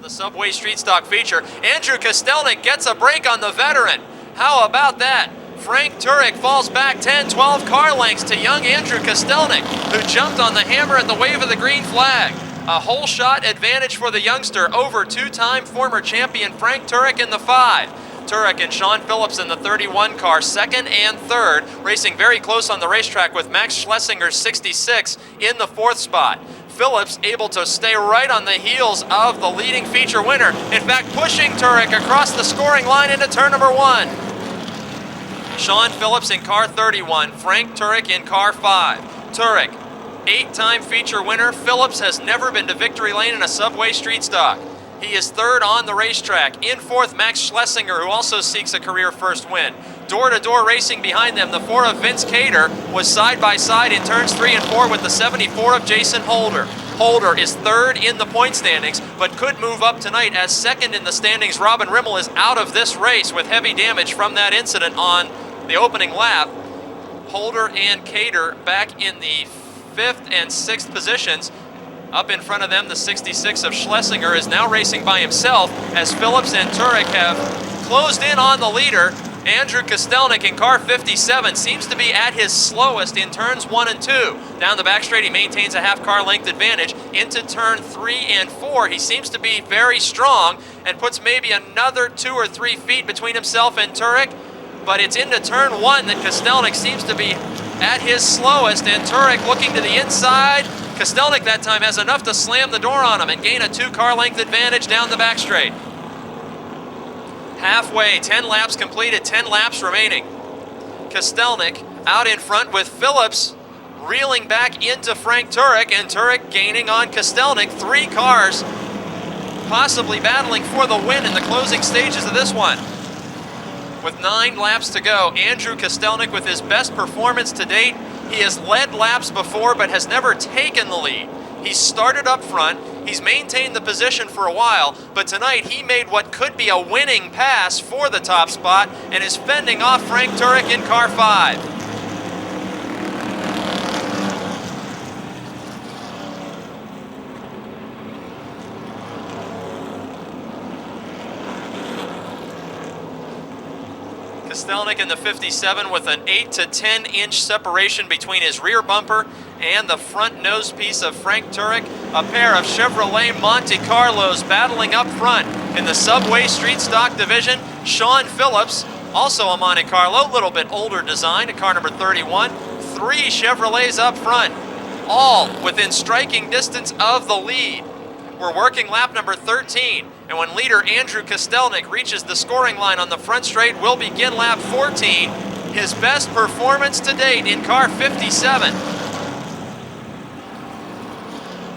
The Subway Street Stock feature. Andrew Kostelnik gets a break on the veteran. How about that? Frank Turek falls back 10-12 car lengths to young Andrew Kostelnik, who jumped on the hammer at the wave of the green flag. A whole shot advantage for the youngster over 2-time former champion Frank Turek in the 5. Turek and Sean Phillips in the 31 car, 2nd and 3rd, racing very close on the racetrack with Max Schlesinger's 66 in the 4th spot. Phillips able to stay right on the heels of the leading feature winner, in fact pushing Turek across the scoring line into turn number 1. Sean Phillips in car 31, Frank Turek in car 5. Turek, 8-time feature winner. Phillips has never been to victory lane in a Subway Street Stock. He is 3rd on the racetrack. In 4th, Max Schlesinger, who also seeks a career first win. Door-to-door racing behind them. The 4 of Vince Cater was side-by-side in turns 3 and 4 with the 74 of Jason Holder. Holder is 3rd in the point standings, but could move up tonight as 2nd in the standings. Robin Rimmel is out of this race with heavy damage from that incident on the opening lap. Holder and Cater back in the 5th and 6th positions. Up in front of them, the 66 of Schlesinger is now racing by himself as Phillips and Turek have closed in on the leader. Andrew Kostelnik in car 57 seems to be at his slowest in turns 1 and 2. Down the back straight, he maintains a half car length advantage. Into turn 3 and 4, he seems to be very strong and puts maybe another 2 or 3 feet between himself and Turek. But it's into turn 1 that Kostelnik seems to be at his slowest, and Turek looking to the inside. Kostelnik that time has enough to slam the door on him and gain a 2 car length advantage down the back straight. Halfway, 10 laps completed, 10 laps remaining. Kostelnik out in front with Phillips reeling back into Frank Turek, and Turek gaining on Kostelnik. 3 cars possibly battling for the win in the closing stages of this one. With 9 laps to go, Andrew Kostelnik with his best performance to date. He has led laps before but has never taken the lead. He's started up front, he's maintained the position for a while, but tonight he made what could be a winning pass for the top spot and is fending off Frank Turek in car 5. Kostelnik in the 57 with an 8 to 10 inch separation between his rear bumper and the front nose piece of Frank Turek. A pair of Chevrolet Monte Carlos battling up front. In the Subway Street Stock division, Sean Phillips, also a Monte Carlo, a little bit older design, a car number 31. 3 Chevrolets up front, all within striking distance of the lead. We're working lap number 13, and when leader Andrew Kostelnik reaches the scoring line on the front straight, we'll begin lap 14, his best performance to date in car 57.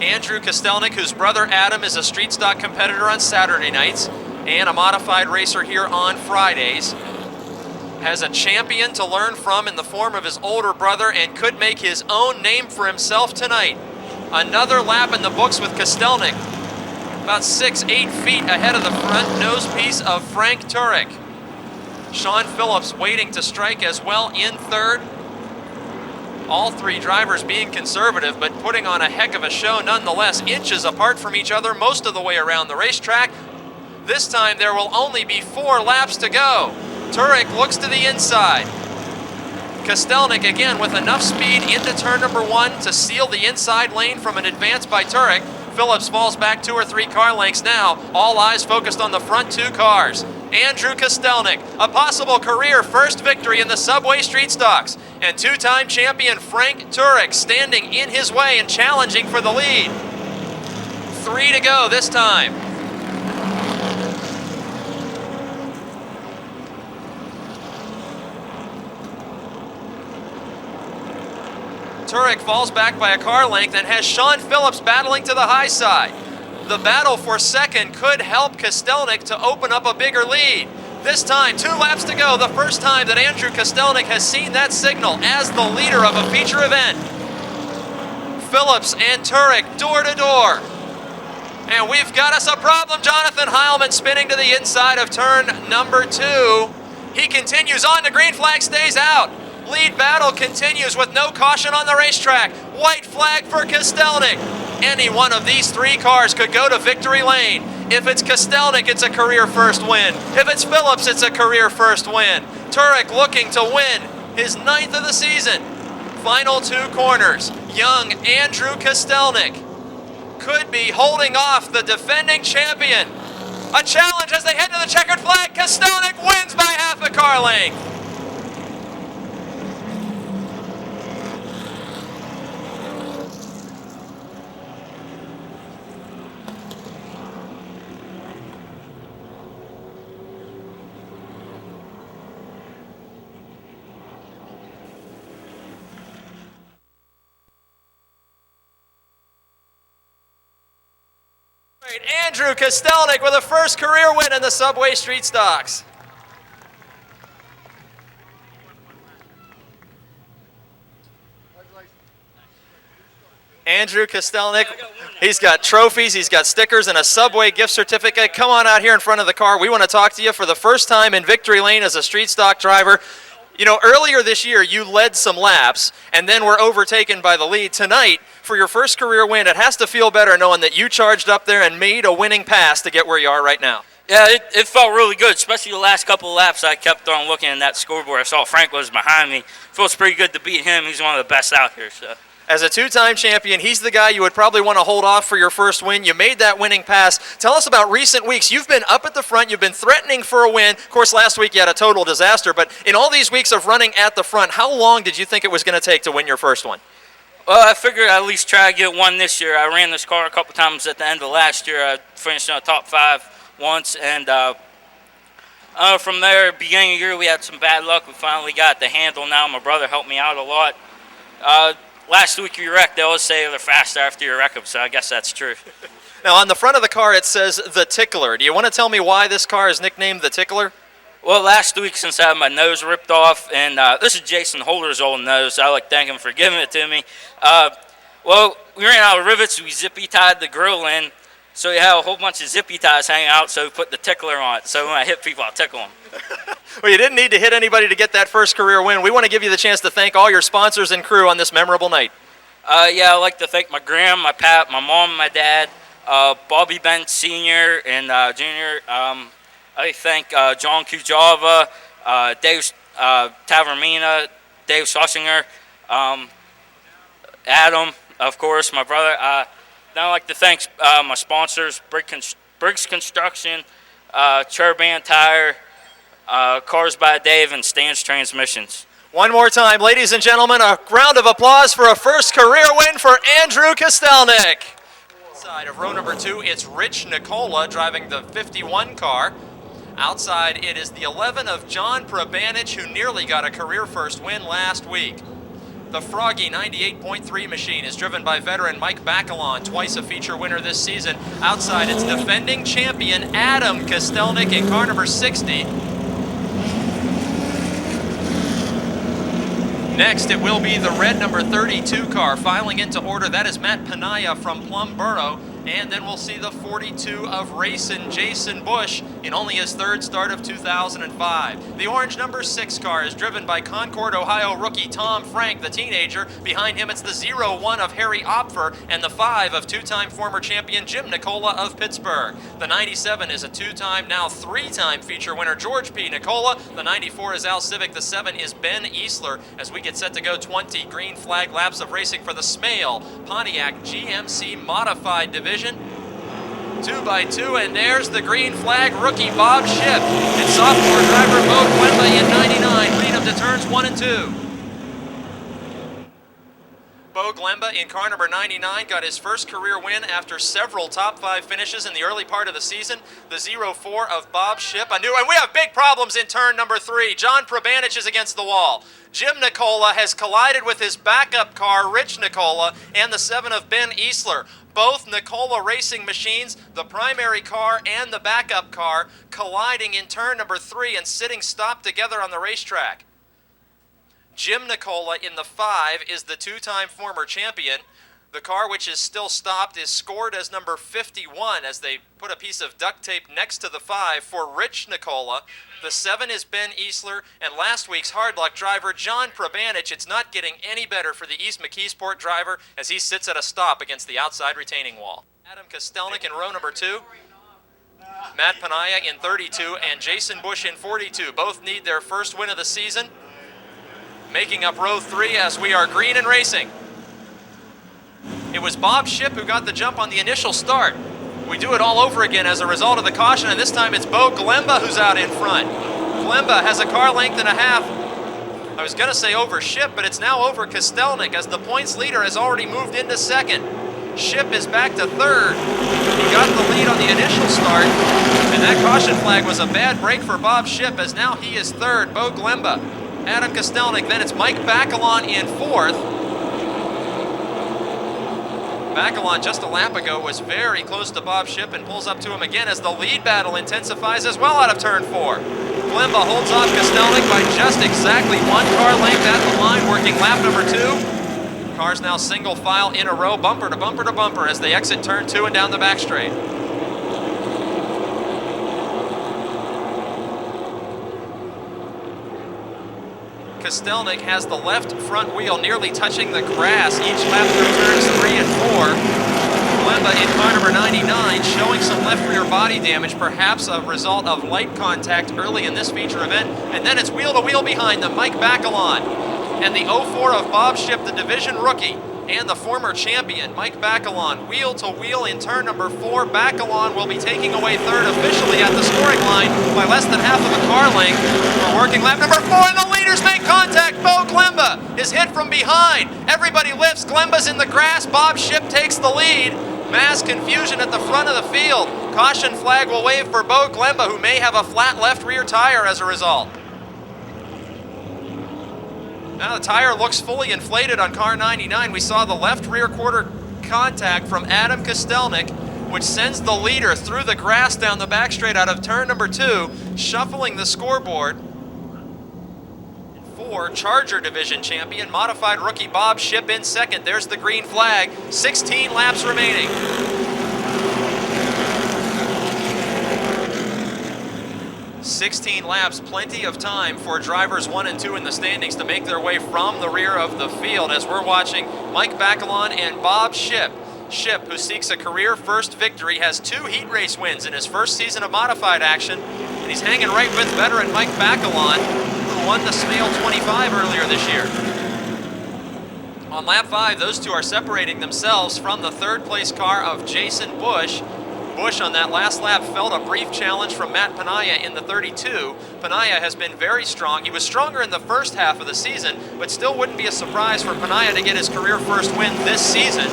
Andrew Kostelnik, whose brother Adam is a street stock competitor on Saturday nights and a modified racer here on Fridays, has a champion to learn from in the form of his older brother and could make his own name for himself tonight. Another lap in the books with Kostelnik, about 6-8 feet ahead of the front nose piece of Frank Turek. Sean Phillips waiting to strike as well in third. All 3 drivers being conservative, but putting on a heck of a show nonetheless, inches apart from each other most of the way around the racetrack. This time there will only be 4 laps to go. Turek looks to the inside. Kostelnik again with enough speed into turn number 1 to seal the inside lane from an advance by Turek. Phillips falls back 2 or 3 car lengths now. All eyes focused on the front 2 cars. Andrew Kostelnik, a possible career first victory in the Subway Street Stocks. And 2-time champion Frank Turek standing in his way and challenging for the lead. 3 to go this time. Turek falls back by a car length and has Sean Phillips battling to the high side. The battle for second could help Kostelnik to open up a bigger lead. This time, 2 laps to go, the first time that Andrew Kostelnik has seen that signal as the leader of a feature event. Phillips and Turek door to door. And we've got us a problem. Jonathan Heilman spinning to the inside of turn number 2. He continues on, the green flag stays out. Lead battle continues with no caution on the racetrack. White flag for Kostelnik. Any one of these 3 cars could go to victory lane. If it's Kostelnik, it's a career first win. If it's Phillips, it's a career first win. Turek looking to win his 9th of the season. Final 2 corners. Young Andrew Kostelnik could be holding off the defending champion. A challenge as they head to the checkered flag. Kostelnik wins by half a car length. Andrew Kostelnik with a first career win in the Subway Street Stocks. Andrew Kostelnik, he's got trophies, he's got stickers, and a Subway gift certificate. Come on out here in front of the car. We want to talk to you for the first time in victory lane as a street stock driver. You know, earlier this year, you led some laps and then were overtaken by the lead. Tonight, for your first career win, it has to feel better knowing that you charged up there and made a winning pass to get where you are right now. Yeah, it felt really good, especially the last couple of laps. I kept on looking at that scoreboard. I saw Frank was behind me. Feels pretty good to beat him. He's one of the best out here. So. As a two-time champion, he's the guy you would probably want to hold off for your first win. You made that winning pass. Tell us about recent weeks. You've been up at the front. You've been threatening for a win. Of course, last week you had a total disaster, but in all these weeks of running at the front, how long did you think it was going to take to win your first one? Well, I figured I'd at least try to get one this year. I ran this car a couple times at the end of last year. I finished in the top 5 once, and from there, beginning of the year, we had some bad luck. We finally got the handle now. My brother helped me out a lot. Last week you wrecked. They always say they're faster after you wreck them, so I guess that's true. Now, on the front of the car, it says The Tickler. Do you want to tell me why this car is nicknamed The Tickler? Well, last week, since I had my nose ripped off, and this is Jason Holder's old nose, I like to thank him for giving it to me. Well, we ran out of rivets. We zippy tied the grill in, so we had a whole bunch of zippy ties hanging out, so we put the tickler on it. So when I hit people, I'll tickle them. Well, you didn't need to hit anybody to get that first career win. We want to give you the chance to thank all your sponsors and crew on this memorable night. Yeah, I'd like to thank my gram, my pap, my mom, my dad, Bobby Bent Sr. and Jr. I thank John Kujava, Dave Tavermina, Dave Schlesinger, Adam, of course, my brother. Then I'd like to thank my sponsors, Briggs Construction, Churban Tire, Cars by Dave, and Stan's Transmissions. One more time, ladies and gentlemen, a round of applause for a first career win for Andrew Kostelnik. Inside of row number 2, it's Rich Nicola driving the 51 car. Outside, it is the 11 of John Prabanich, who nearly got a career first win last week. The Froggy 98.3 machine is driven by veteran Mike Bacalon, twice a feature winner this season. Outside, it's defending champion Adam Kostelnik in car number 60. Next, it will be the red number 32 car filing into order. That is Matt Panaya from Plum Borough. And then we'll see the 42 of racing Jason Bush in only his third start of 2005. The orange number 6 car is driven by Concord, Ohio rookie Tom Frank, the teenager. Behind him, it's the 01 of Harry Opfer and the 5 of two-time former champion Jim Nicola of Pittsburgh. The 97 is a two-time, now three-time feature winner George P. Nicola. The 94 is Al Civic. The 7 is Ben Easler as we get set to go 20 green flag laps of racing for the Smale Pontiac GMC Modified Division. 2x2, and there's the green flag rookie Bob Shipp and sophomore driver Bo Glemba in 99, lead up to turns 1 and 2. Bo Glemba in car number 99 got his first career win after several top 5 finishes in the early part of the season. The 04 of Bob Shipp, and we have big problems in turn number 3. John Prabanich is against the wall. Jim Nicola has collided with his backup car, Rich Nicola, and the 7 of Ben Easler. Both Nicola racing machines, the primary car and the backup car, colliding in turn number 3 and sitting stopped together on the racetrack. Jim Nicola in the 5 is the two-time former champion. The car, which is still stopped, is scored as number 51 as they put a piece of duct tape next to the 5 for Rich Nicola. The 7 is Ben Easler, and last week's hard luck driver, John Prabanich. It's not getting any better for the East McKeesport driver as he sits at a stop against the outside retaining wall. Adam Kostelnik in row number 2. Matt Panaya in 32 and Jason Bush in 42. Both need their first win of the season. Making up row 3 as we are green and racing. It was Bob Shipp who got the jump on the initial start. We do it all over again as a result of the caution, and this time it's Bo Glemba who's out in front. Glemba has a car length and a half. I was going to say over Shipp, but it's now over Kostelnik as the points leader has already moved into second. Shipp is back to third. He got the lead on the initial start, and that caution flag was a bad break for Bob Shipp as now he is third. Bo Glemba, Adam Kostelnik, then it's Mike Bacalon in fourth. Bacalon just a lap ago was very close to Bob Shipp and pulls up to him again as the lead battle intensifies as well out of turn 4. Glemba holds off Kostelnik by just exactly 1 car length at the line, working lap number 2. Cars now single file in a row, bumper to bumper to bumper as they exit turn 2 and down the back straight. Kostelnik has the left front wheel nearly touching the grass each lap through turns 3 and 4. Glemba in car number 99, showing some left rear body damage, perhaps a result of light contact early in this feature event. And then it's wheel-to-wheel behind them, Mike Bacalon. And the 04 of Bob Shipp, the division rookie, and the former champion, Mike Bacalon, wheel-to-wheel in turn number 4. Bacalon will be taking away third officially at the scoring line by less than half of a car length. We're working lap number 4, and the leaders make contact. Bo Glemba is hit from behind. Everybody lifts. Glemba's in the grass. Bob Shipp takes the lead. Mass confusion at the front of the field. Caution flag will wave for Bo Glemba, who may have a flat left rear tire as a result. Now the tire looks fully inflated on car 99. We saw the left rear quarter contact from Adam Kostelnik, which sends the leader through the grass down the back straight out of turn number 2, shuffling the scoreboard. 4, Charger Division champion, modified rookie Bob Shipp in second. There's the green flag. 16 laps remaining. 16 laps, plenty of time for drivers 1 and 2 in the standings to make their way from the rear of the field as we're watching Mike Bacalon and Bob Shipp. Shipp, who seeks a career first victory, has 2 heat race wins in his first season of modified action, and he's hanging right with veteran Mike Bacalon, who won the Smale 25 earlier this year. On lap 5, those two are separating themselves from the third place car of Jason Bush. Bush on that last lap felt a brief challenge from Matt Panaya in the 32. Panaya has been very strong. He was stronger in the first half of the season, but still wouldn't be a surprise for Panaya to get his career first win this season.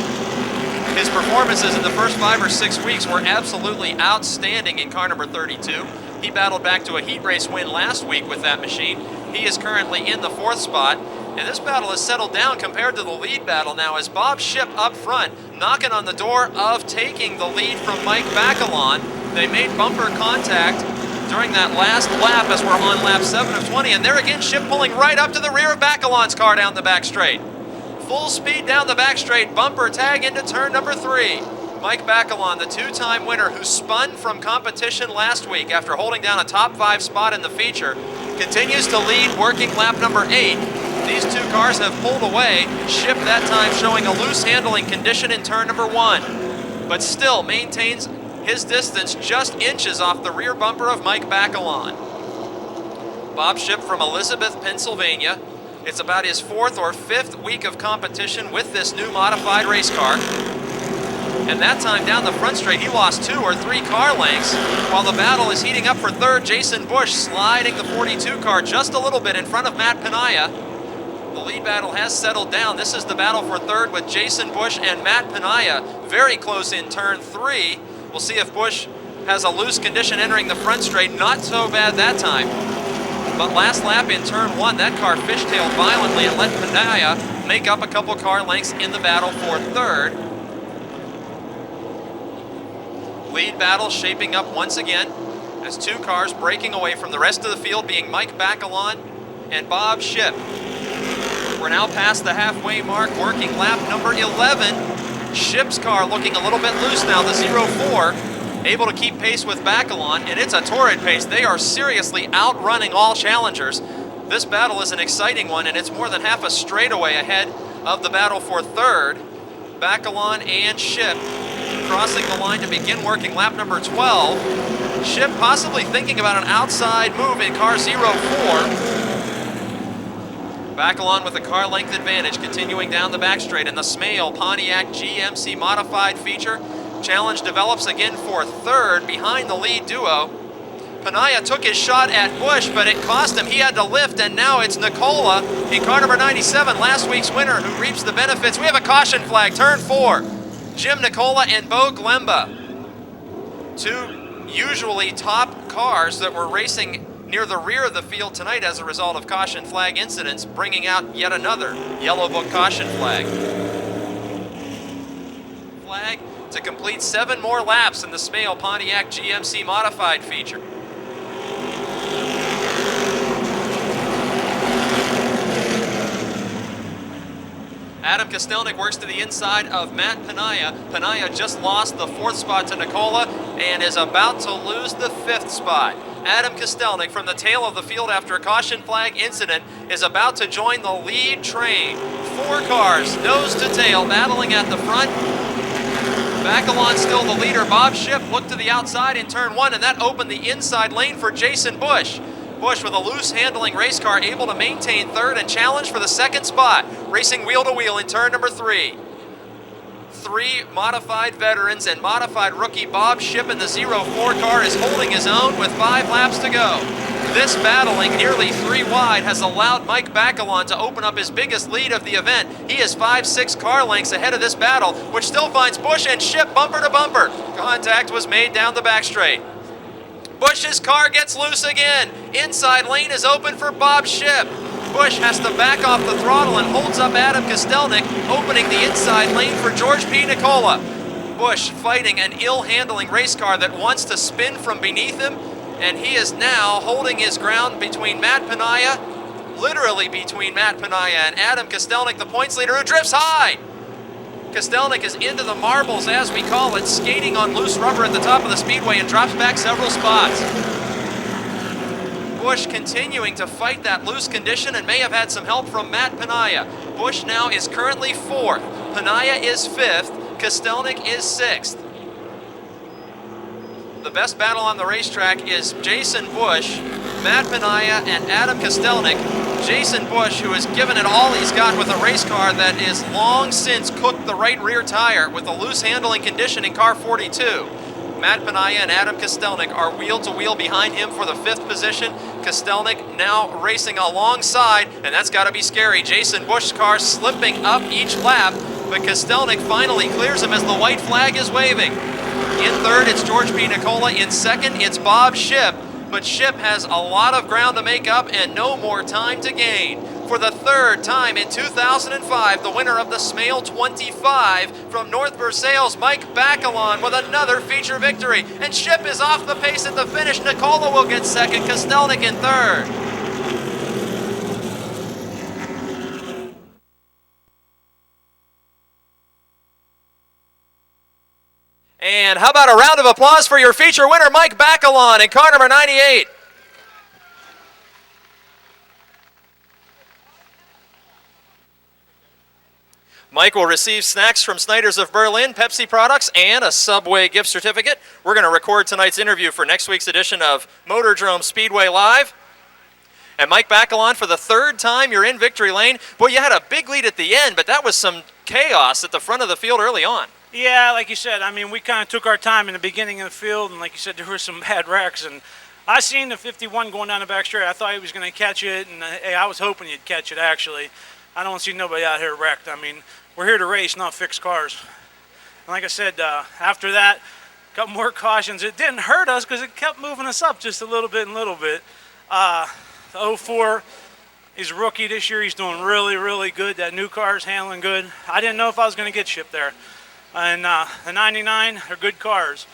His performances in the first 5 or 6 weeks were absolutely outstanding in car number 32. He battled back to a heat race win last week with that machine. He is currently in the 4th spot. And this battle has settled down compared to the lead battle now as Bob Shipp up front, knocking on the door of taking the lead from Mike Bacalon. They made bumper contact during that last lap as we're on lap 7 of 20. And there again, Shipp pulling right up to the rear of Bacalon's car down the back straight. Full speed down the back straight, bumper tag into turn number 3. Mike Bacalon, the 2-time winner who spun from competition last week after holding down a top 5 spot in the feature, continues to lead working lap number 8. These 2 cars have pulled away. Shipp that time showing a loose handling condition in turn number 1, but still maintains his distance just inches off the rear bumper of Mike Bacalon. Bob Shipp from Elizabeth, Pennsylvania. It's about his 4th or 5th week of competition with this new modified race car. And that time down the front straight, he lost 2 or 3 car lengths. While the battle is heating up for third, Jason Bush sliding the 42 car just a little bit in front of Matt Panaya. The lead battle has settled down. This is the battle for third with Jason Bush and Matt Panaya very close in turn 3. We'll see if Bush has a loose condition entering the front straight. Not so bad that time. But last lap in turn 1, that car fishtailed violently and let Panaya make up a couple car lengths in the battle for third. Lead battle shaping up once again as 2 cars breaking away from the rest of the field, being Mike Bacalon and Bob Shipp. We're now past the halfway mark, working lap number 11. Shipp's car looking a little bit loose now, the 04, able to keep pace with Bacalon, and it's a torrid pace. They are seriously outrunning all challengers. This battle is an exciting one, and it's more than half a straightaway ahead of the battle for third. Bacalon and Shipp crossing the line to begin working lap number 12. Shipp possibly thinking about an outside move in car 04. Bacalon with a car length advantage, continuing down the back straight in the Smale Pontiac GMC modified feature. Challenge develops again for third behind the lead duo. Panaya took his shot at Bush, but it cost him. He had to lift, and now it's Nicola in car number 97, last week's winner, who reaps the benefits. We have a caution flag, turn 4. Jim Nicola and Bo Glemba, 2 usually top cars that were racing near the rear of the field tonight as a result of caution flag incidents, bringing out yet another yellow book caution flag. Flag to complete 7 more laps in the Smale Pontiac GMC modified feature. Adam Kostelnik works to the inside of Matt Panaya. Panaya just lost the 4th spot to Nicola and is about to lose the 5th spot. Adam Kostelnik from the tail of the field after a caution flag incident is about to join the lead train. 4 cars, nose to tail, battling at the front. Bacalon still the leader. Bob Shipp looked to the outside in turn 1, and that opened the inside lane for Jason Bush. Bush, with a loose handling race car, able to maintain third and challenge for the second spot, racing wheel to wheel in turn number 3. 3 modified veterans and modified rookie Bob Shipp in the 04 car is holding his own with 5 laps to go. This battling nearly 3 wide has allowed Mike Bacalon to open up his biggest lead of the event. He is 5-6 car lengths ahead of this battle, which still finds Bush and Shipp bumper to bumper. Contact was made down the back straight. Bush's car gets loose again. Inside lane is open for Bob Shipp. Bush has to back off the throttle and holds up Adam Kostelnik, opening the inside lane for George P. Nicola. Bush fighting an ill-handling race car that wants to spin from beneath him, and he is now holding his ground between Matt Panaya, literally between Matt Panaya and Adam Kostelnik, the points leader, who drifts high. Kostelnik is into the marbles, as we call it, skating on loose rubber at the top of the speedway and drops back several spots. Bush continuing to fight that loose condition and may have had some help from Matt Panaya. Bush now is currently 4th. Panaya is 5th. Kostelnik is 6th. The best battle on the racetrack is Jason Bush, Matt Panaya, and Adam Kostelnik. Jason Bush, who has given it all he's got with a race car that is long since cooked the right rear tire with a loose handling condition in car 42. Matt Panaya and Adam Kostelnik are wheel to wheel behind him for the 5th position. Kostelnik now racing alongside, and that's got to be scary. Jason Bush's car slipping up each lap, but Kostelnik finally clears him as the white flag is waving. In 3rd, it's George P. Nicola. In 2nd, it's Bob Shipp, but Shipp has a lot of ground to make up and no more time to gain. For the 3rd time in 2005, the winner of the Smale 25 from North Versailles, Mike Bacalon, with another feature victory. And Shipp is off the pace at the finish. Nicola will get 2nd, Kostelnik in 3rd. And how about a round of applause for your feature winner, Mike Bacalon, in car number 98. Mike will receive snacks from Snyder's of Berlin, Pepsi products, and a Subway gift certificate. We're going to record tonight's interview for next week's edition of Motordrome Speedway Live. And Mike Bacalon, for the 3rd time, you're in victory lane. Boy, you had a big lead at the end, but that was some chaos at the front of the field early on. Yeah, like you said, I mean, we kind of took our time in the beginning of the field, and like you said, there were some bad wrecks. And I seen the 51 going down the back straight. I thought he was going to catch it, and hey, I was hoping he'd catch it, actually. I don't see nobody out here wrecked. I mean, we're here to race, not fix cars. And like I said, after that, a couple more cautions. It didn't hurt us because it kept moving us up just a little bit and little bit. The 04, he's a rookie this year. He's doing really, really good. That new car is handling good. I didn't know if I was going to get shipped there. And the 99 are good cars.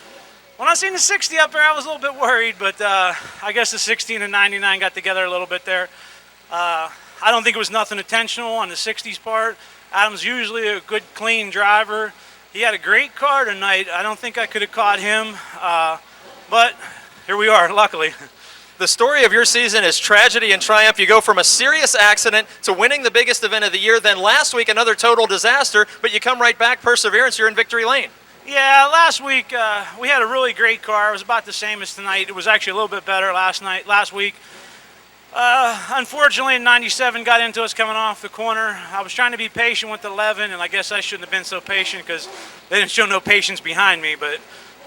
When I seen the 60 up there, I was a little bit worried, but I guess the 16 and 99 got together a little bit there. I don't think it was nothing intentional on the 60s part. Adam's usually a good, clean driver. He had a great car tonight. I don't think I could have caught him, but here we are, luckily. The story of your season is tragedy and triumph. You go from a serious accident to winning the biggest event of the year, then last week another total disaster, but you come right back, perseverance, you're in victory lane. Yeah, last week we had a really great car. It was about the same as tonight. It was actually a little bit better last week. Unfortunately, 97 got into us coming off the corner. I was trying to be patient with 11, and I guess I shouldn't have been so patient because they didn't show no patience behind me, but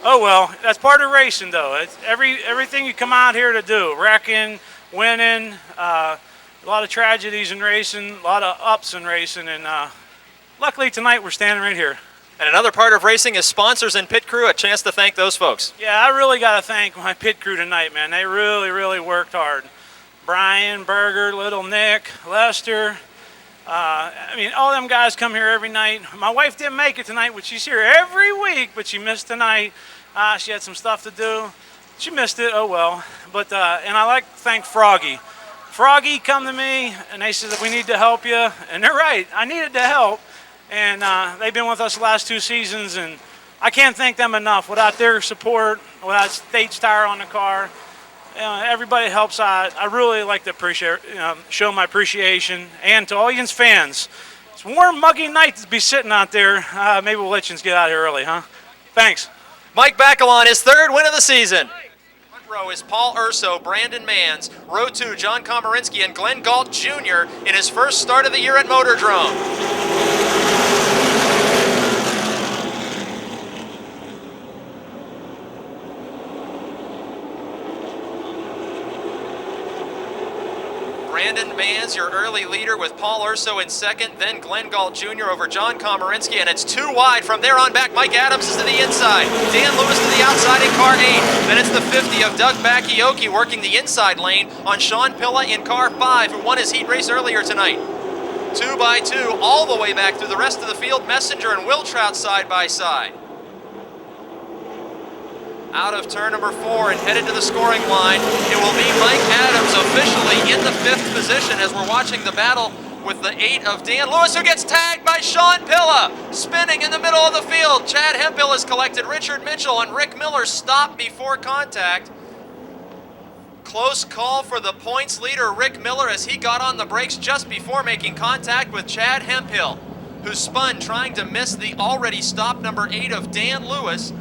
oh well, that's part of racing, though. It's everything you come out here to do, wrecking, winning, a lot of tragedies in racing, a lot of ups in racing, and luckily tonight we're standing right here. And another part of racing is sponsors and pit crew, a chance to thank those folks. Yeah, I really got to thank my pit crew tonight, man. They really, really worked hard. Brian, Berger, Little Nick, Lester. I mean, all them guys come here every night. My wife didn't make it tonight, which she's here every week, but she missed tonight. She had some stuff to do. She missed it, oh well. But and I like to thank Froggy. Froggy come to me, and they said that we need to help you. And they're right, I needed the help. And they've been with us the last 2 seasons, and I can't thank them enough. Without their support, without State's tire on the car, everybody helps out. I really like to show my appreciation. And to all you fans, it's a warm, muggy night to be sitting out there. Maybe we'll let you get out here early, huh? Thanks. Mike Bacalon, his third win of the season. Front row is Paul Urso, Brandon Manns. Row 2, John Komarinsky and Glenn Galt Jr. in his first start of the year at Motordrome. Brandon Manns, your early leader, with Paul Urso in second, then Glenn Galt Jr. over John Komarinsky, and it's too wide. From there on back, Mike Adams is to the inside. Dan Lewis to the outside in car 8. Then it's the 50 of Doug Bakioki working the inside lane on Sean Pilla in car 5, who won his heat race earlier tonight. 2 by 2, all the way back through the rest of the field. Messenger and Wiltrout side by side. Out of turn number 4 and headed to the scoring line, it will be Mike Adams officially in the 5th position as we're watching the battle with the 8 of Dan Lewis, who gets tagged by Sean Pilla, spinning in the middle of the field. Chad Hemphill is collected. Richard Mitchell and Rick Miller stopped before contact. Close call for the points leader, Rick Miller, as he got on the brakes just before making contact with Chad Hemphill, who spun trying to miss the already stopped number 8 of Dan Lewis.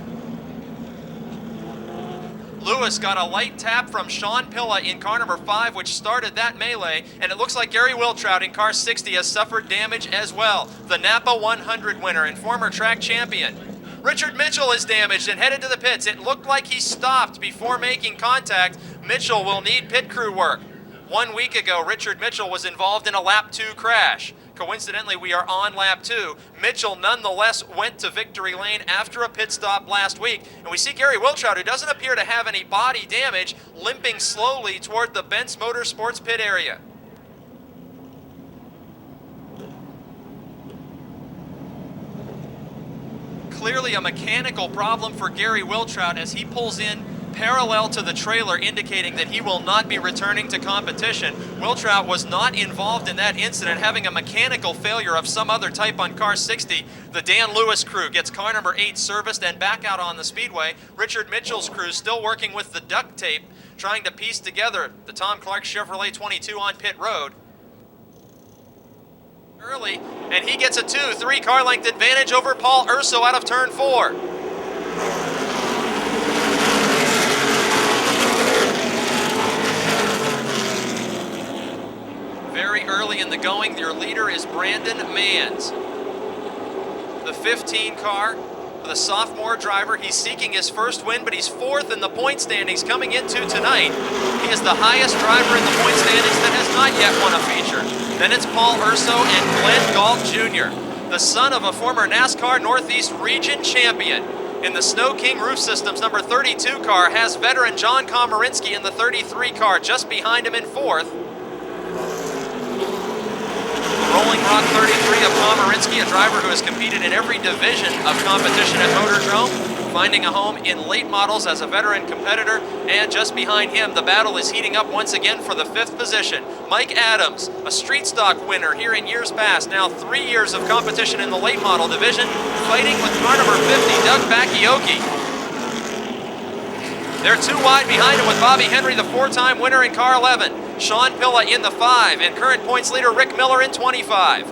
Lewis got a light tap from Sean Pilla in car number 5, which started that melee, and it looks like Gary Wiltrout in car 60 has suffered damage as well. The Napa 100 winner and former track champion. Richard Mitchell is damaged and headed to the pits. It looked like he stopped before making contact. Mitchell will need pit crew work. 1 week ago, Richard Mitchell was involved in a lap 2 crash. Coincidentally, we are on lap 2. Mitchell nonetheless went to victory lane after a pit stop last week. And we see Gary Wiltrout, who doesn't appear to have any body damage, limping slowly toward the Benz Motorsports pit area. Clearly a mechanical problem for Gary Wiltrout as he pulls in parallel to the trailer, indicating that he will not be returning to competition. Wiltrout was not involved in that incident, having a mechanical failure of some other type on car 60. The Dan Lewis crew gets car number 8 serviced and back out on the speedway. Richard Mitchell's crew still working with the duct tape, trying to piece together the Tom Clark Chevrolet 22 on pit road. Early, and he gets a 2-3 car length advantage over Paul Urso out of turn 4. Very early in the going, your leader is Brandon Manns. The 15 car with a sophomore driver. He's seeking his first win, but he's 4th in the point standings coming into tonight. He is the highest driver in the point standings that has not yet won a feature. Then it's Paul Urso and Glenn Galt Jr., the son of a former NASCAR Northeast Region champion. In the Snow King Roof Systems number 32 car has veteran John Komarinsky in the 33 car, just behind him in 4th. Rolling Rock 33 of Komarinsky, a driver who has competed in every division of competition at Motordrome, finding a home in late models as a veteran competitor. And just behind him, the battle is heating up once again for the 5th position. Mike Adams, a street stock winner here in years past, now 3 years of competition in the late model division, fighting with car number 50, Doug Bakioki. They're 2 wide behind him with Bobby Henry, the 4-time winner in car 11. Sean Pilla in the 5, and current points leader Rick Miller in 25.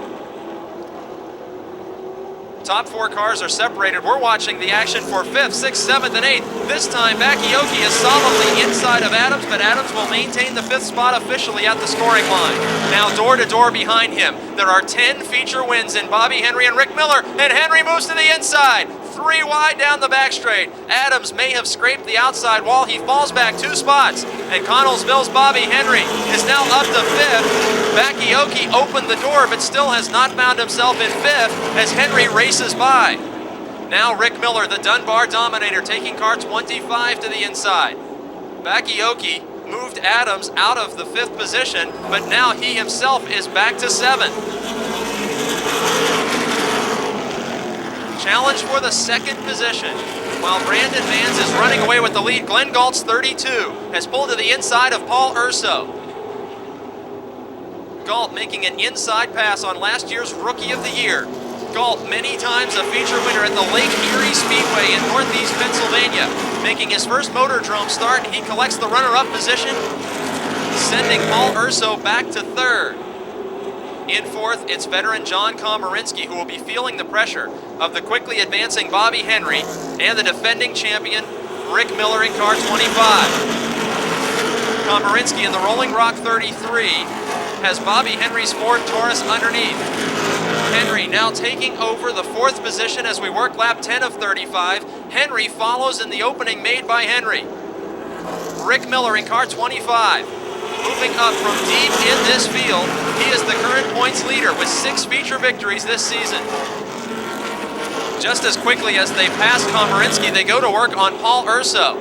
Top 4 cars are separated. We're watching the action for 5th, 6th, 7th, and 8th. This time, Bakioki is solidly inside of Adams, but Adams will maintain the 5th spot officially at the scoring line. Now door to door behind him. There are 10 feature wins in Bobby Henry and Rick Miller, and Henry moves to the inside. 3 wide down the back straight. Adams may have scraped the outside wall. He falls back 2 spots. And Connellsville's Bobby Henry is now up to 5th. Bakioki opened the door but still has not found himself in 5th as Henry races by. Now Rick Miller, the Dunbar Dominator, taking car 25 to the inside. Bakioki moved Adams out of the 5th position, but now he himself is back to 7th. Challenge for the 2nd position. While Brandon Manns is running away with the lead, Glenn Galt's 32 has pulled to the inside of Paul Urso. Galt making an inside pass on last year's Rookie of the Year. Galt, many times a feature winner at the Lake Erie Speedway in Northeast Pennsylvania. Making his first Motordrome start, he collects the runner-up position, sending Paul Urso back to 3rd. In fourth, it's veteran John Komarinsky, who will be feeling the pressure of the quickly advancing Bobby Henry and the defending champion Rick Miller in car 25. Komarinsky in the Rolling Rock 33 has Bobby Henry's Ford Taurus underneath. Henry now taking over the fourth position as we work lap 10 of 35. Henry follows in the opening made by Henry. Rick Miller in car 25. Moving up from deep in this field, he is the current points leader with 6 feature victories this season. Just as quickly as they pass Komarinsky, they go to work on Paul Urso.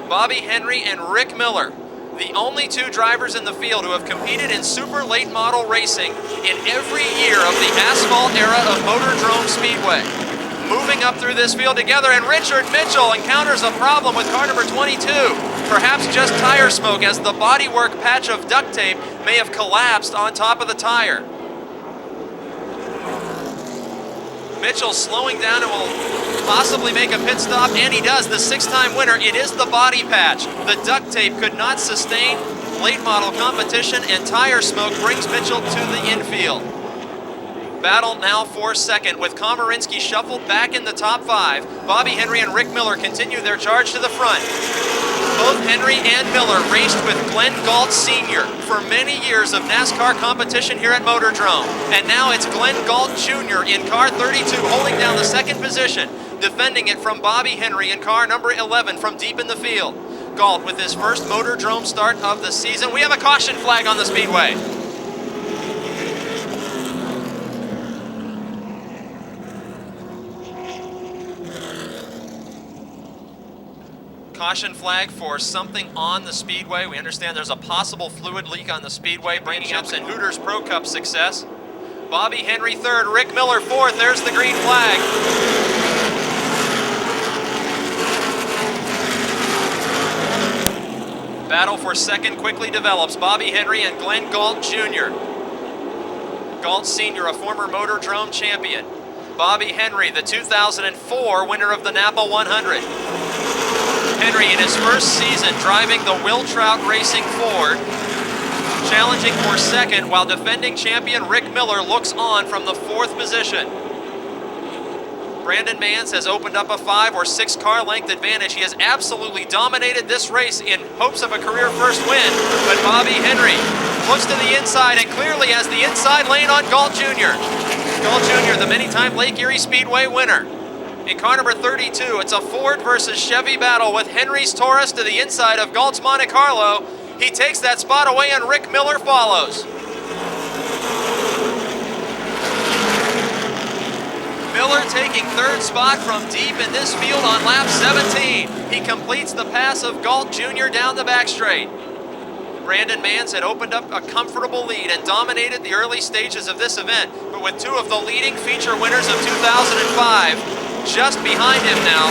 Bobby Henry and Rick Miller, the only 2 drivers in the field who have competed in super late model racing in every year of the asphalt era of Motordrome Speedway. Moving up through this field together, and Richard Mitchell encounters a problem with car number 22. Perhaps just tire smoke, as the bodywork patch of duct tape may have collapsed on top of the tire. Mitchell slowing down and will possibly make a pit stop, and he does. The 6-time winner, it is the body patch. The duct tape could not sustain late model competition, and tire smoke brings Mitchell to the infield. Battle now for second, with Komarinsky shuffled back in the top 5. Bobby Henry and Rick Miller continue their charge to the front. Both Henry and Miller raced with Glenn Galt Sr. for many years of NASCAR competition here at Motordrome. And now it's Glenn Galt Jr. in car 32 holding down the second position, defending it from Bobby Henry in car number 11 from deep in the field. Galt with his first Motordrome start of the season. We have a caution flag on the speedway. Caution flag for something on the speedway. We understand there's a possible fluid leak on the speedway, bringing up in Hooters Pro Cup success. Bobby Henry third, Rick Miller fourth. There's the green flag. Battle for second quickly develops. Bobby Henry and Glenn Galt Jr. Galt Sr., a former Motordrome champion. Bobby Henry, the 2004 winner of the Napa 100. Henry in his first season driving the Will Trout Racing Ford, challenging for second, while defending champion Rick Miller looks on from the 4th position. Brandon Mans has opened up a 5 or 6 car length advantage. He has absolutely dominated this race in hopes of a career first win, but Bobby Henry looks to the inside and clearly has the inside lane on Galt Jr. Galt Jr., the many-time Lake Erie Speedway winner. In car number 32, it's a Ford versus Chevy battle with Henry's Taurus to the inside of Galt's Monte Carlo. He takes that spot away and Rick Miller follows. Miller taking 3rd spot from deep in this field on lap 17. He completes the pass of Galt Jr. down the back straight. Brandon Mans had opened up a comfortable lead and dominated the early stages of this event, but with 2 of the leading feature winners of 2005 just behind him now,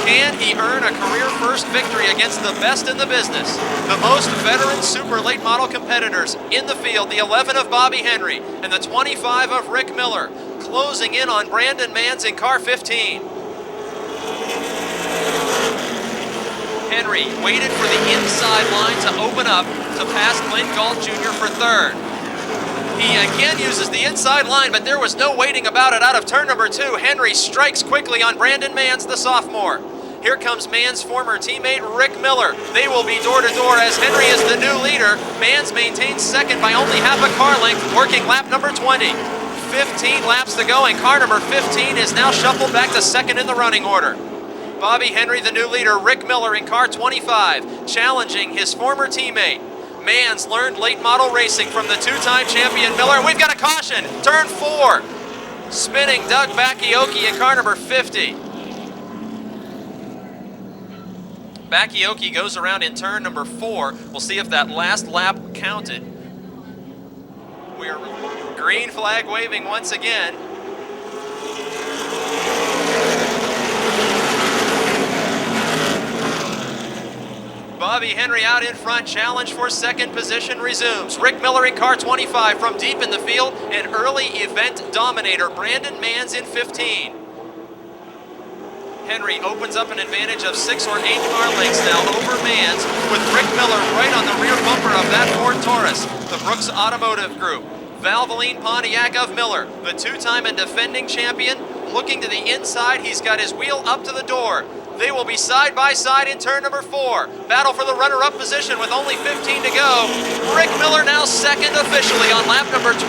can he earn a career first victory against the best in the business? The most veteran super late model competitors in the field, the 11 of Bobby Henry and the 25 of Rick Miller, closing in on Brandon Mans in car 15. Henry waited for the inside line to open up to pass Glenn Galt Jr. for 3rd. He again uses the inside line, but there was no waiting about it. Out of turn number 2, Henry strikes quickly on Brandon Mans, the sophomore. Here comes Mans' former teammate Rick Miller. They will be door to door as Henry is the new leader. Mans maintains second by only half a car length, working lap number 20. 15 laps to go, and car number 15 is now shuffled back to second in the running order. Bobby Henry, the new leader, Rick Miller in car 25, challenging his former teammate. Mans learned late model racing from the 2-time champion Miller, and we've got a caution, turn 4. Spinning Doug Bakioki in car number 50. Bakioki goes around in turn number 4. We'll see if that last lap counted. We are green flag waving once again. Bobby Henry out in front, challenge for second position resumes. Rick Miller in car 25 from deep in the field, and early event dominator Brandon Mans in 15. Henry opens up an advantage of 6 or 8 car lengths now over Mans, with Rick Miller right on the rear bumper of that Ford Taurus, the Brooks Automotive Group. Valvoline Pontiac of Miller, the two-time and defending champion. Looking to the inside, he's got his wheel up to the door. They will be side by side in turn number 4. Battle for the runner-up position with only 15 to go. Rick Miller now second officially on lap number 22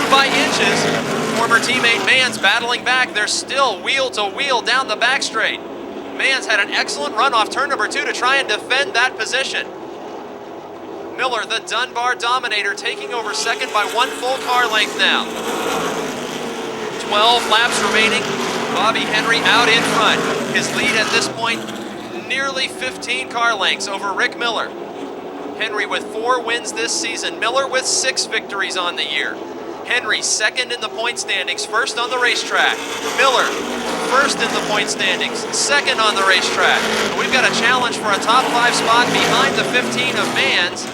by inches. Former teammate Mans battling back. They're still wheel to wheel down the back straight. Mans had an excellent run off turn number 2 to try and defend that position. Miller, the Dunbar Dominator, taking over second by 1 full car length now. 12 laps remaining. Bobby Henry out in front. His lead at this point, nearly 15 car lengths over Rick Miller. Henry with 4 wins this season. Miller with 6 victories on the year. Henry second in the point standings, first on the racetrack. Miller first in the point standings, second on the racetrack. We've got a challenge for a top 5 spot behind the 15 of Mans.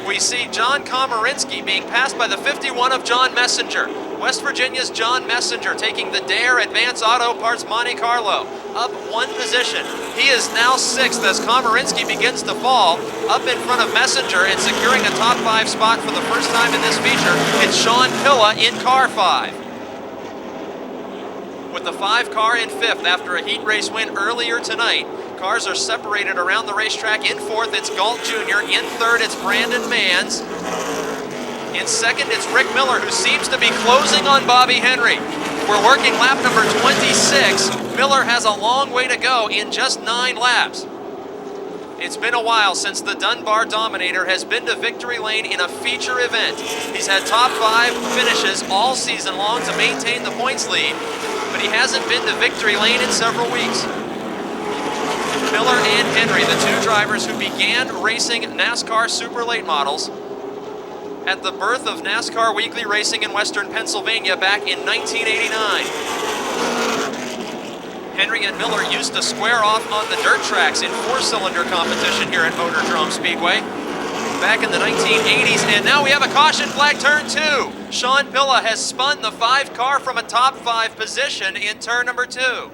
We see John Komarinsky being passed by the 51 of John Messenger. West Virginia's John Messenger taking the Dare Advance Auto Parts Monte Carlo up 1 position. He is now 6th as Komarinsky begins to fall up in front of Messenger and securing a top 5 spot for the first time in this feature. It's Sean Pilla in car 5. With the 5 car in 5th after a heat race win earlier tonight. Cars are separated around the racetrack. In 4th, it's Galt Jr. In 3rd, it's Brandon Mans. In 2nd, it's Rick Miller, who seems to be closing on Bobby Henry. We're working lap number 26. Miller has a long way to go in just 9 laps. It's been a while since the Dunbar Dominator has been to victory lane in a feature event. He's had top 5 finishes all season long to maintain the points lead, but he hasn't been to victory lane in several weeks. Miller and Henry, the 2 drivers who began racing NASCAR Super Late Models at the birth of NASCAR Weekly Racing in Western Pennsylvania back in 1989. Henry and Miller used to square off on the dirt tracks in 4-cylinder competition here at MOTORDROME Speedway back in the 1980s, and now we have a caution flag turn 2. Sean Pilla has spun the 5 car from a top 5 position in turn number 2.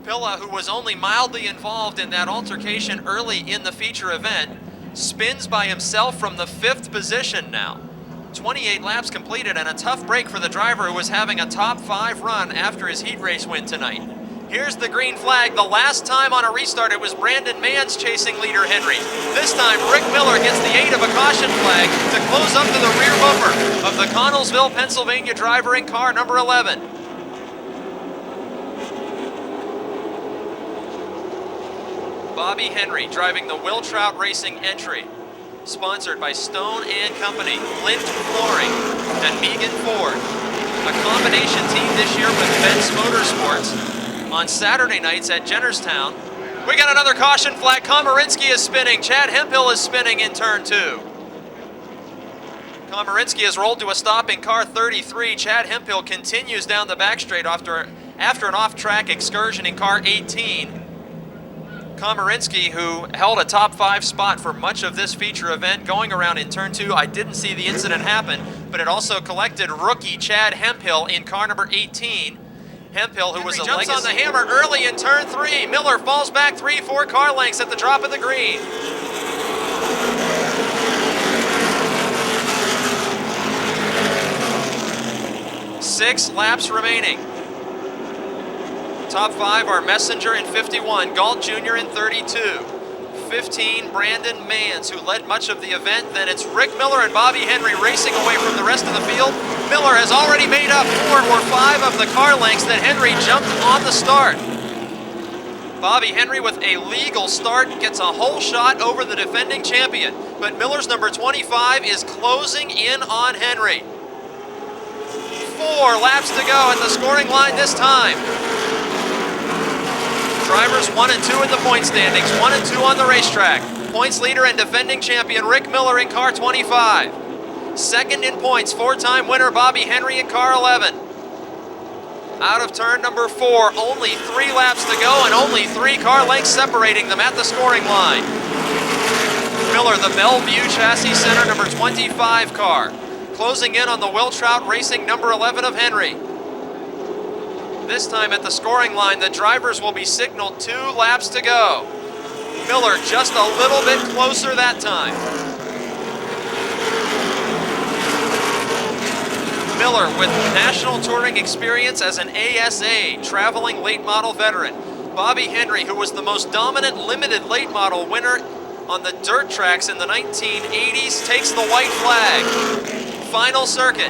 Pilla, who was only mildly involved in that altercation early in the feature event, spins by himself from the 5th position now. 28 laps completed and a tough break for the driver who was having a top 5 run after his heat race win tonight. Here's the green flag. The last time on a restart it was Brandon Mans chasing leader Henry. This time Rick Miller gets the aid of a caution flag to close up to the rear bumper of the Connellsville, Pennsylvania driver in car number 11. Bobby Henry driving the Will Trout Racing entry, sponsored by Stone & Company, Lint Flooring, and Megan Ford. A combination team this year with Benz Motorsports. On Saturday nights at Jennerstown, we got another caution flag. Komarinsky is spinning. Chad Hemphill is spinning in turn 2. Komarinsky has rolled to a stop in car 33. Chad Hemphill continues down the back straight after an off-track excursion in car 18. Komarinsky, who held a top 5 spot for much of this feature event, going around in turn 2. I didn't see the incident happen, but it also collected rookie Chad Hemphill in car number 18. Hemphill, who was a legacy, jumps on the hammer early in turn 3. Miller falls back 3-4 car lengths at the drop of the green. Six laps remaining. Top 5 are Messenger in 51, Galt Jr. in 32, 15 Brandon Mans, who led much of the event. Then it's Rick Miller and Bobby Henry racing away from the rest of the field. Miller has already made up 4 or 5 of the car lengths that Henry jumped on the start. Bobby Henry with a legal start gets a whole shot over the defending champion, but Miller's number 25 is closing in on Henry. 4 laps to go at the scoring line this time. Drivers 1 and 2 in the point standings, 1 and 2 on the racetrack. Points leader and defending champion Rick Miller in car 25. Second in points, 4-time winner Bobby Henry in car 11. Out of turn number 4, only 3 laps to go and only 3 car lengths separating them at the scoring line. Miller, the Bellevue Chassis Center number 25 car, closing in on the Will Trout Racing number 11 of Henry. This time at the scoring line, the drivers will be signaled 2 laps to go. Miller just a little bit closer that time. Miller with national touring experience as an ASA, traveling late model veteran. Bobby Henry, who was the most dominant limited late model winner on the dirt tracks in the 1980s, takes the white flag. Final circuit.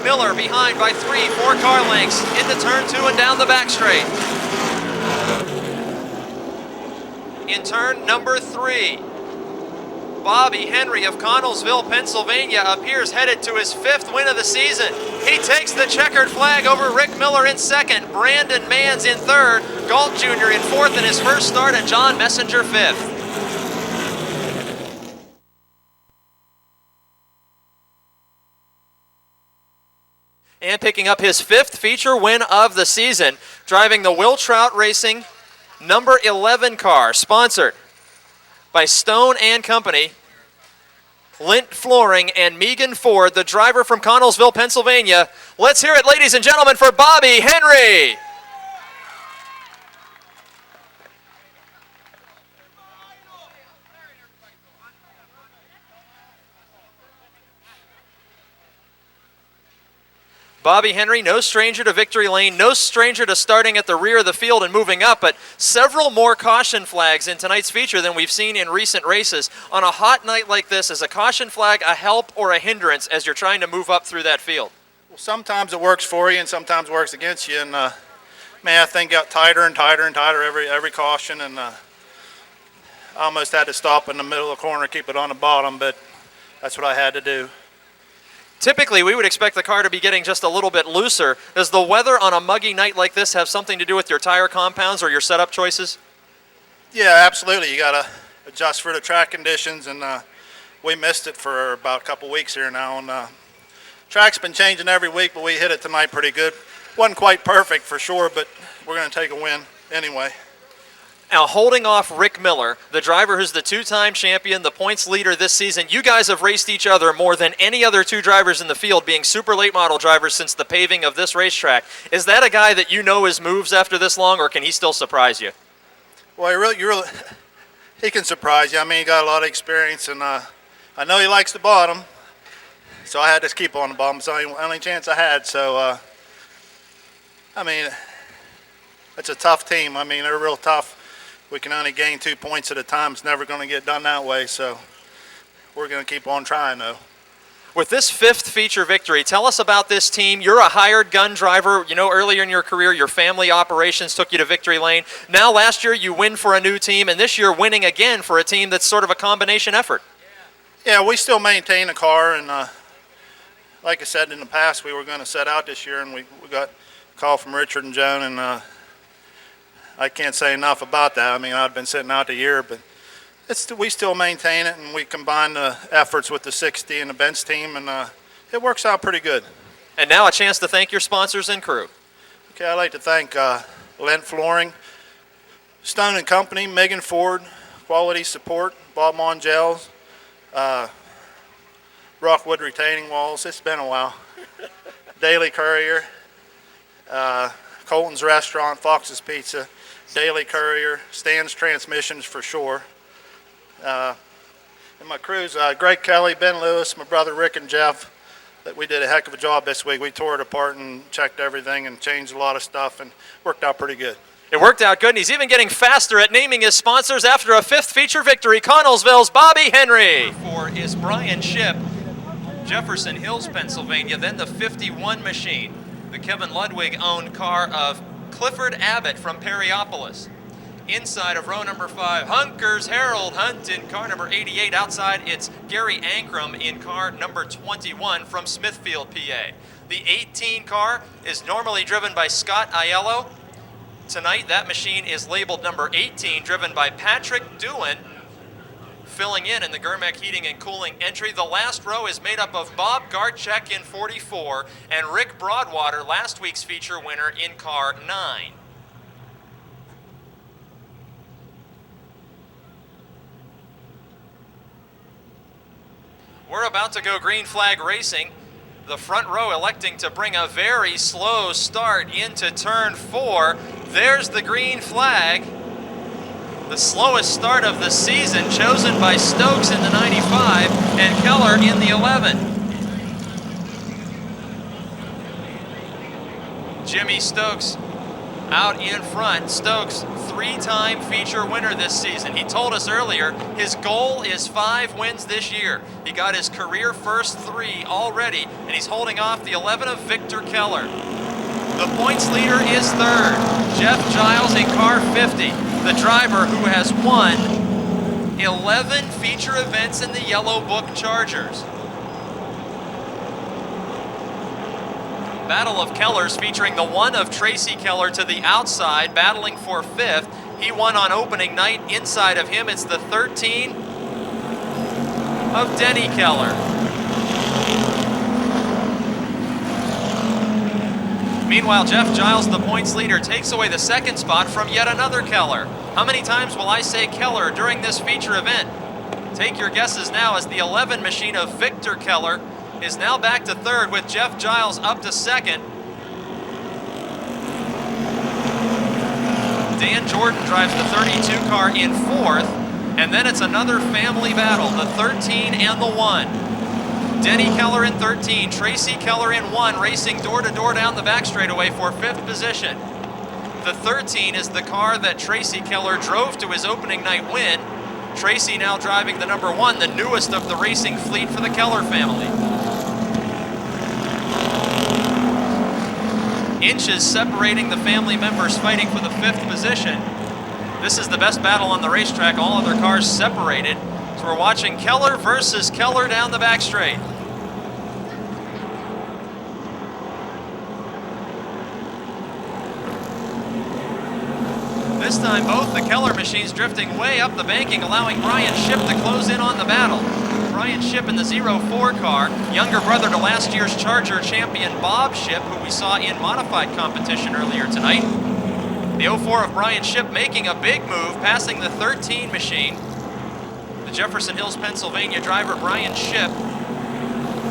Miller behind by 4 car lengths into turn 2 and down the back straight. In turn number 3, Bobby Henry of Connellsville, Pennsylvania appears headed to his 5th win of the season. He takes the checkered flag over Rick Miller in 2nd, Brandon Manns in 3rd, Galt Jr. in 4th in his first start, and John Messenger 5th. And picking up his 5th feature win of the season, driving the Will Trout Racing number 11 car, sponsored by Stone and Company, Lint Flooring, and Megan Ford, the driver from Connellsville, Pennsylvania. Let's hear it, ladies and gentlemen, for Bobby Henry. Bobby Henry, no stranger to victory lane, no stranger to starting at the rear of the field and moving up, but several more caution flags in tonight's feature than we've seen in recent races. On a hot night like this, is a caution flag a help or a hindrance as you're trying to move up through that field? Well, sometimes it works for you and sometimes works against you. And man, I think got tighter and tighter and tighter every caution, and I almost had to stop in the middle of the corner, keep it on the bottom, but that's what I had to do. Typically, we would expect the car to be getting just a little bit looser. Does the weather on a muggy night like this have something to do with your tire compounds or your setup choices? Yeah, absolutely. You got to adjust for the track conditions, and we missed it for about a couple weeks here now. And track's been changing every week, but we hit it tonight pretty good. Wasn't quite perfect for sure, but we're going to take a win anyway. Now, holding off Rick Miller, the driver who's the 2-time champion, the points leader this season, you guys have raced each other more than any other 2 drivers in the field, being super late model drivers since the paving of this racetrack. Is that a guy that you know his moves after this long, or can he still surprise you? Well, he can surprise you. I mean, he got a lot of experience, and I know he likes the bottom, so I had to keep on the bottom. It's the only chance I had. So, I mean, it's a tough team. I mean, they're real tough. We can only gain 2 points at a time. It's never going to get done that way, so we're going to keep on trying, though. With this 5th feature victory, tell us about this team. You're a hired gun driver. You know, earlier in your career, your family operations took you to victory lane. Now, last year, you win for a new team, and this year, winning again for a team that's sort of a combination effort. Yeah, we still maintain the car, and like I said in the past, we were going to set out this year, and we got a call from Richard and Joan, and I can't say enough about that. I mean, I've been sitting out the year, but we still maintain it, and we combine the efforts with the 60 and the bench team, and it works out pretty good. And now a chance to thank your sponsors and crew. Okay, I'd like to thank Lint Flooring, Stone and Company, Megan Ford, Quality Support, Bob Mongels, Rockwood Retaining Walls. It's been a while. Daily Courier, Colton's Restaurant, Fox's Pizza, Daily Courier, Stan's Transmissions for sure. And my crews, Greg Kelly, Ben Lewis, my brother Rick and Jeff, that we did a heck of a job this week. We tore it apart and checked everything and changed a lot of stuff, and worked out pretty good. It worked out good, and he's even getting faster at naming his sponsors after a 5th feature victory. Connellsville's Bobby Henry. 4 is Brian Shipp, Jefferson Hills, Pennsylvania, then the 51 machine, the Kevin Ludwig-owned car of Clifford Abbott from Perryopolis. Inside of row number 5, Hunkers Harold Hunt in car number 88. Outside, it's Gary Ankrum in car number 21 from Smithfield, PA. The 18 car is normally driven by Scott Aiello. Tonight, that machine is labeled number 18, driven by Patrick Dewan, filling in the Germec Heating and Cooling entry. The last row is made up of Bob Garchek in 44 and Rick Broadwater, last week's feature winner, in car 9. We're about to go green flag racing. The front row electing to bring a very slow start into turn 4. There's the green flag. The slowest start of the season, chosen by Stokes in the 95 and Keller in the 11. Jimmy Stokes out in front. Stokes, 3-time feature winner this season. He told us earlier his goal is 5 wins this year. He got his career first 3 already, and he's holding off the 11 of Victor Keller. The points leader is 3rd, Jeff Giles in car 50, the driver who has won 11 feature events in the Yellow Book Chargers. Battle of Kellers featuring the 1 of Tracy Keller to the outside, battling for 5th. He won on opening night. Inside of him, it's the 13 of Denny Keller. Meanwhile, Jeff Giles, the points leader, takes away the 2nd spot from yet another Keller. How many times will I say Keller during this feature event? Take your guesses now, as the 11 machine of Victor Keller is now back to 3rd with Jeff Giles up to 2nd. Dan Jordan drives the 32 car in 4th, and then it's another family battle, the 13 and the 1. Denny Keller in 13, Tracy Keller in 1, racing door-to-door down the back straightaway for 5th position. The 13 is the car that Tracy Keller drove to his opening night win. Tracy now driving the number 1, the newest of the racing fleet for the Keller family. Inches separating the family members fighting for the 5th position. This is the best battle on the racetrack, all other cars separated. So we're watching Keller versus Keller down the back straight. This time both the Keller machines drifting way up the banking, allowing Brian Shipp to close in on the battle. Brian Shipp in the 04 car, younger brother to last year's Charger champion Bob Shipp, who we saw in modified competition earlier tonight. The 04 of Brian Shipp making a big move, passing the 13 machine. The Jefferson Hills, Pennsylvania driver Brian Shipp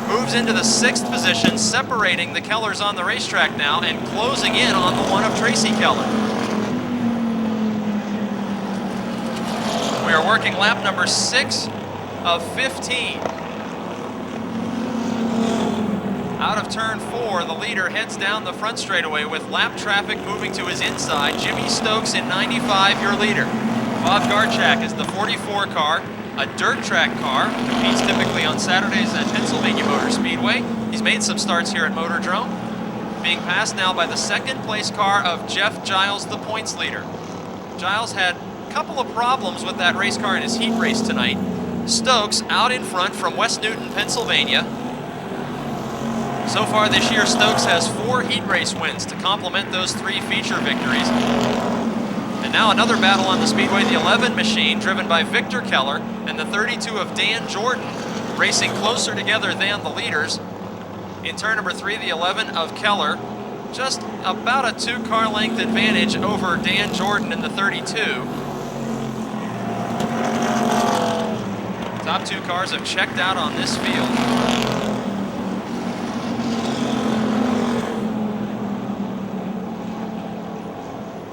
moves into the 6th position, separating the Kellers on the racetrack now and closing in on the 1 of Tracy Keller. We are working lap number 6 of 15. Out of turn 4, the leader heads down the front straightaway with lap traffic moving to his inside. Jimmy Stokes in 95, your leader. Bob Garchak is the 44 car, a dirt track car, competes typically on Saturdays at Pennsylvania Motor Speedway. He's made some starts here at Motordrome, being passed now by the 2nd place car of Jeff Giles, the points leader. Giles had a couple of problems with that race car in his heat race tonight. Stokes out in front from West Newton, Pennsylvania. So far this year, Stokes has 4 heat race wins to complement those 3 feature victories. And now another battle on the speedway, the 11 machine driven by Victor Keller and the 32 of Dan Jordan, racing closer together than the leaders. In turn number 3, the 11 of Keller, just about a 2-car length advantage over Dan Jordan in the 32. Top 2 cars have checked out on this field.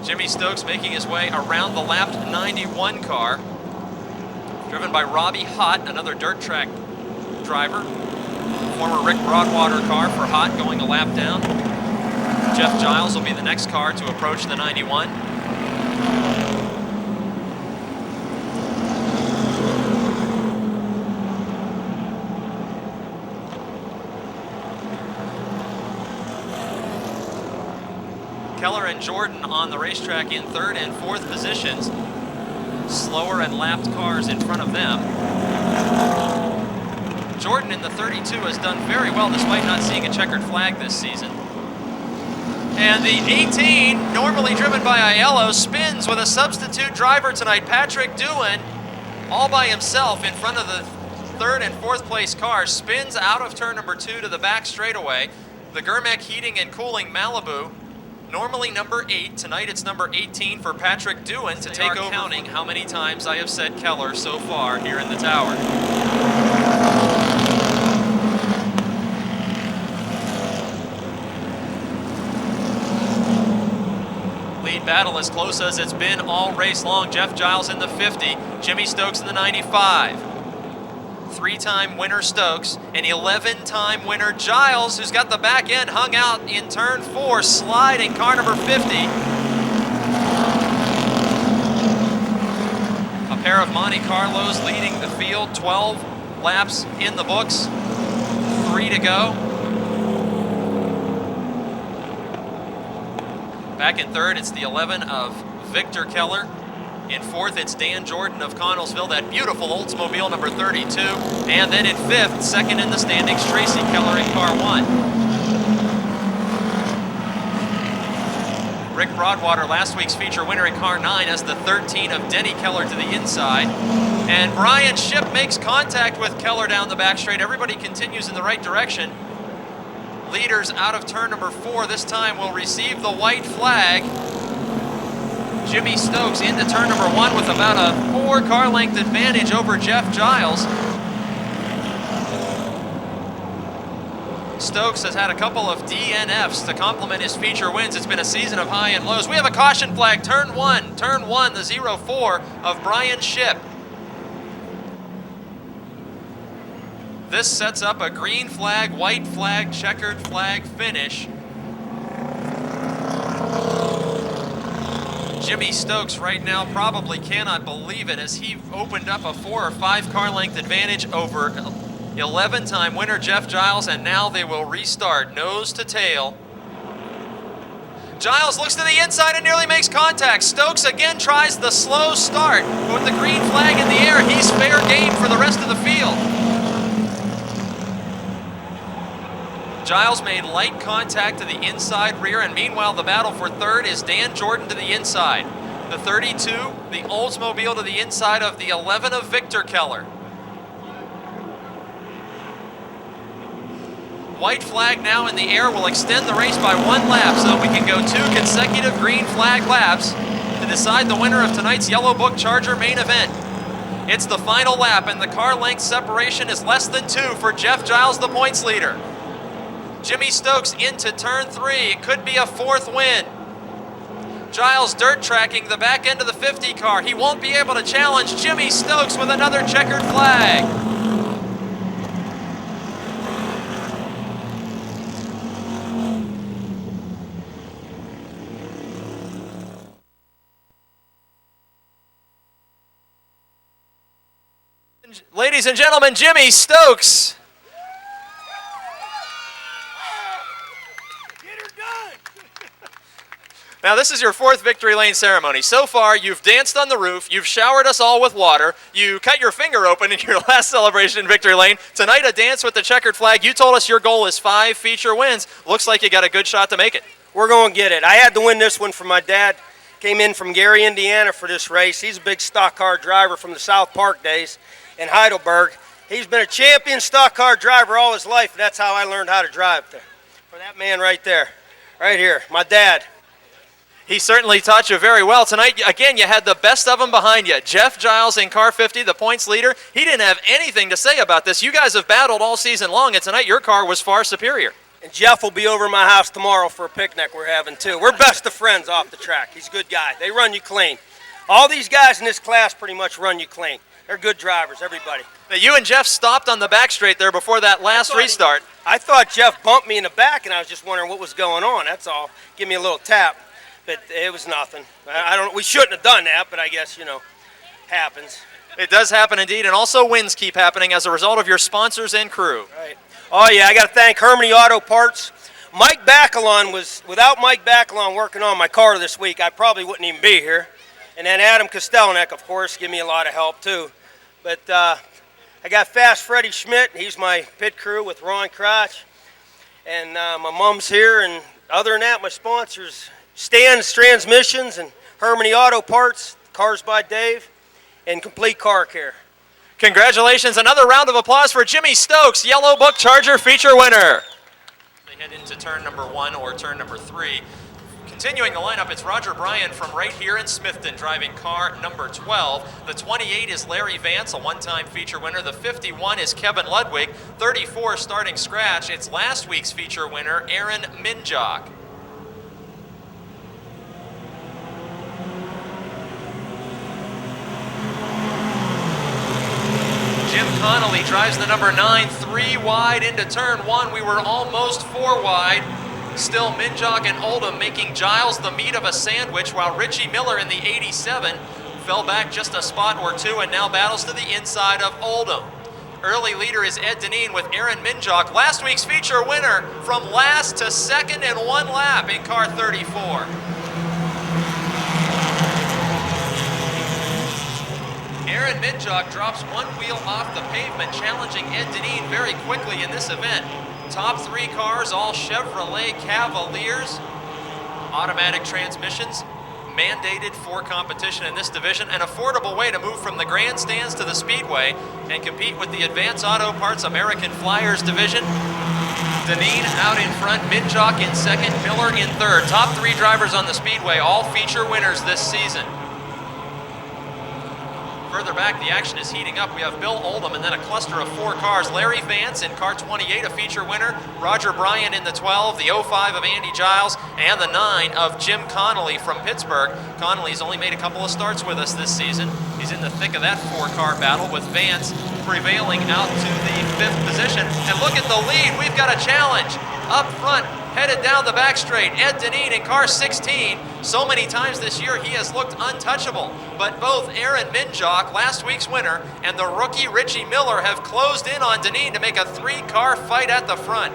Jimmy Stokes making his way around the lapped 91 car, driven by Robbie Hott, another dirt track driver. Former Rick Broadwater car for Hott going a lap down. Jeff Giles will be the next car to approach the 91. Keller and Jordan on the racetrack in 3rd and 4th positions. Slower and lapped cars in front of them. Jordan in the 32 has done very well despite not seeing a checkered flag this season. And the 18, normally driven by Aiello, spins with a substitute driver tonight, Patrick Dewan, all by himself in front of the 3rd and 4th place cars, spins out of turn number 2 to the back straightaway. The Germec Heating and Cooling Malibu, normally number 8, tonight it's number 18 for Patrick Dewan to take over. Counting how many times I have said Keller so far here in the tower. Lead battle as close as it's been all race long. Jeff Giles in the 50, Jimmy Stokes in the 95. 3-time winner Stokes, and 11-time winner Giles, who's got the back end hung out in turn 4, sliding car number 50. A pair of Monte Carlos leading the field, 12 laps in the books, 3 to go. Back in third, it's the 11 of Victor Keller. In fourth, it's Dan Jordan of Connellsville, that beautiful Oldsmobile number 32. And then in fifth, second in the standings, Tracy Keller in car 1. Rick Broadwater, last week's feature winner in car 9, as the 13 of Denny Keller to the inside. And Brian Shipp makes contact with Keller down the back straight. Everybody continues in the right direction. Leaders out of turn number 4 this time will receive the white flag. Jimmy Stokes into turn number 1 with about a 4-car length advantage over Jeff Giles. Stokes has had a couple of DNFs to complement his feature wins. It's been a season of high and lows. We have a caution flag, turn 1, the 0-4 of Brian Shipp. This sets up a green flag, white flag, checkered flag finish. Jimmy Stokes right now probably cannot believe it, as he opened up a 4 or 5 car length advantage over 11-time winner Jeff Giles, and now they will restart nose to tail. Giles looks to the inside and nearly makes contact. Stokes again tries the slow start, but with the green flag in the air, he's fair game for the rest of the field. Giles made light contact to the inside rear, and meanwhile the battle for third is Dan Jordan to the inside. The 32, the Oldsmobile to the inside of the 11 of Victor Keller. White flag now in the air will extend the race by 1 lap, so we can go 2 consecutive green flag laps to decide the winner of tonight's Yellow Book Charger main event. It's the final lap, and the car length separation is less than 2 for Jeff Giles, the points leader. Jimmy Stokes into turn 3. It could be a 4th win. Giles dirt tracking the back end of the 50 car. He won't be able to challenge Jimmy Stokes with another checkered flag. Ladies and gentlemen, Jimmy Stokes. Now, this is your 4th victory lane ceremony. So far, you've danced on the roof, you've showered us all with water, you cut your finger open in your last celebration in victory lane. Tonight, a dance with the checkered flag. You told us your goal is 5 feature wins. Looks like you got a good shot to make it. We're going to get it. I had to win this one for my dad. Came in from Gary, Indiana for this race. He's a big stock car driver from the South Park days in Heidelberg. He's been a champion stock car driver all his life, and that's how I learned how to drive. For that man right there, right here, my dad. He certainly taught you very well. Tonight, again, you had the best of them behind you. Jeff Giles in car 50, the points leader. He didn't have anything to say about this. You guys have battled all season long, and tonight your car was far superior. And Jeff will be over at my house tomorrow for a picnic we're having, too. We're best of friends off the track. He's a good guy. They run you clean. All these guys in this class pretty much run you clean. They're good drivers, everybody. Now, you and Jeff stopped on the back straight there before that last restart. I thought Jeff bumped me in the back, and I was just wondering what was going on. That's all. Give me a little tap. But it was nothing. I don't. We shouldn't have done that, but I guess, happens. It does happen indeed, and also wins keep happening as a result of your sponsors and crew. Right. Oh, yeah, I got to thank Harmony Auto Parts. Mike Bacalon without Mike Bacalon working on my car this week, I probably wouldn't even be here. And then Adam Kostelnik, of course, give me a lot of help, too. But I got Fast Freddie Schmidt. He's my pit crew with Ron Crotch. And my mom's here, and other than that, my sponsors, Stan's Transmissions and Harmony Auto Parts, Cars by Dave, and Complete Car Care. Congratulations. Another round of applause for Jimmy Stokes, Yellow Book Charger feature winner. They head into turn number 1 or turn number 3. Continuing the lineup, it's Roger Bryan from right here in Smithton driving car number 12. The 28 is Larry Vance, a one-time feature winner. The 51 is Kevin Ludwig. 34 starting scratch. It's last week's feature winner, Aaron Minjock. Jim Connolly drives the number 9 3 wide into turn 1. We were almost 4 wide. Still Minjock and Oldham making Giles the meat of a sandwich, while Richie Miller in the 87 fell back just a spot or two and now battles to the inside of Oldham. Early leader is Ed Deneen with Aaron Minjock, last week's feature winner, from last to second in 1 lap in car 34. Aaron Minjock drops 1 wheel off the pavement, challenging Ed Deneen very quickly in this event. Top 3 cars, all Chevrolet Cavaliers. Automatic transmissions mandated for competition in this division. An affordable way to move from the grandstands to the Speedway and compete with the Advance Auto Parts American Flyers division. Deneen out in front, Minjock in second, Miller in third. Top 3 drivers on the Speedway, all feature winners this season. Further back, the action is heating up. We have Bill Oldham and then a cluster of 4 cars. Larry Vance in car 28, a feature winner. Roger Bryan in the 12, the 05 of Andy Giles, and the 9 of Jim Connolly from Pittsburgh. Connolly's only made a couple of starts with us this season. He's in the thick of that 4-car battle with Vance prevailing out to the 5th position. And look at the lead. We've got a challenge. Up front, headed down the back straight, Ed Deneen in car 16. So many times this year he has looked untouchable. But both Aaron Minjock, last week's winner, and the rookie Richie Miller have closed in on Deneen to make a 3-car fight at the front.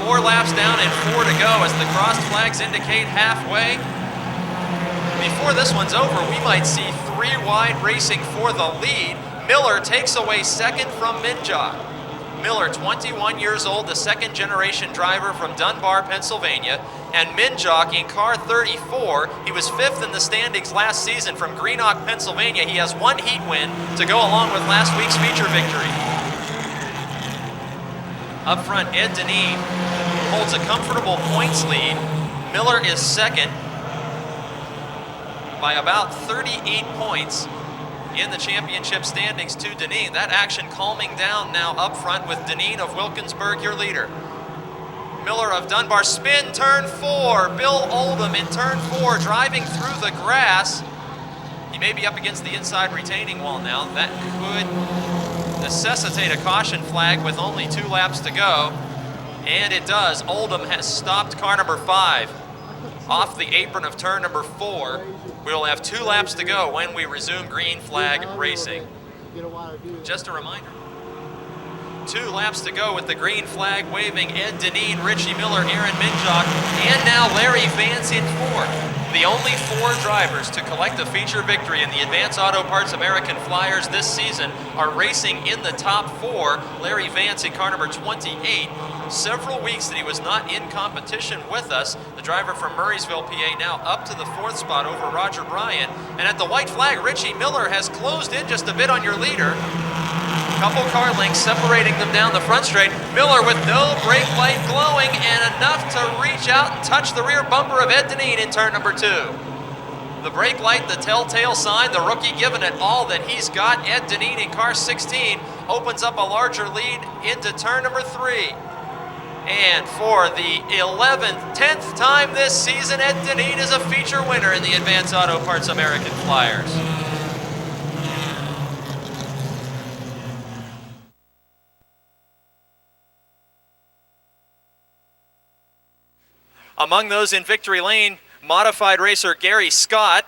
4 laps down and 4 to go as the crossed flags indicate halfway. Before this one's over, we might see 3 wide racing for the lead. Miller takes away second from Minjock. Miller, 21 years old, the second-generation driver from Dunbar, Pennsylvania, and Minjock in car 34. He was 5th in the standings last season from Greenock, Pennsylvania. He has 1 heat win to go along with last week's feature victory. Up front, Ed Deneen holds a comfortable points lead. Miller is second by about 38 points in the championship standings to Deneen. That action calming down now up front with Deneen of Wilkinsburg, your leader. Miller of Dunbar, spin turn 4. Bill Oldham in turn 4, driving through the grass. He may be up against the inside retaining wall now. That could necessitate a caution flag with only 2 laps to go. And it does. Oldham has stopped car number 5 off the apron of turn number 4. We will have 2 laps to go when we resume green flag racing. Just a reminder. 2 laps to go with the green flag waving. Ed Deneen, Richie Miller, Aaron Minjock, and now Larry Vance in 4th. The only 4 drivers to collect a feature victory in the Advance Auto Parts American Flyers this season are racing in the top 4. Larry Vance in car number 28. Several weeks that he was not in competition with us. The driver from Murraysville, PA, now up to the 4th spot over Roger Bryan. And at the white flag, Richie Miller has closed in just a bit on your leader. Couple car lengths separating them down the front straight. Miller with no brake light glowing and enough to reach out and touch the rear bumper of Ed Deneen in turn number 2. The brake light, the telltale sign, the rookie giving it all that he's got. Ed Deneen in car 16 opens up a larger lead into turn number 3. And for the 10th time this season, Ed Deneen is a feature winner in the Advance Auto Parts American Flyers. Among those in victory lane, modified racer Gary Scott,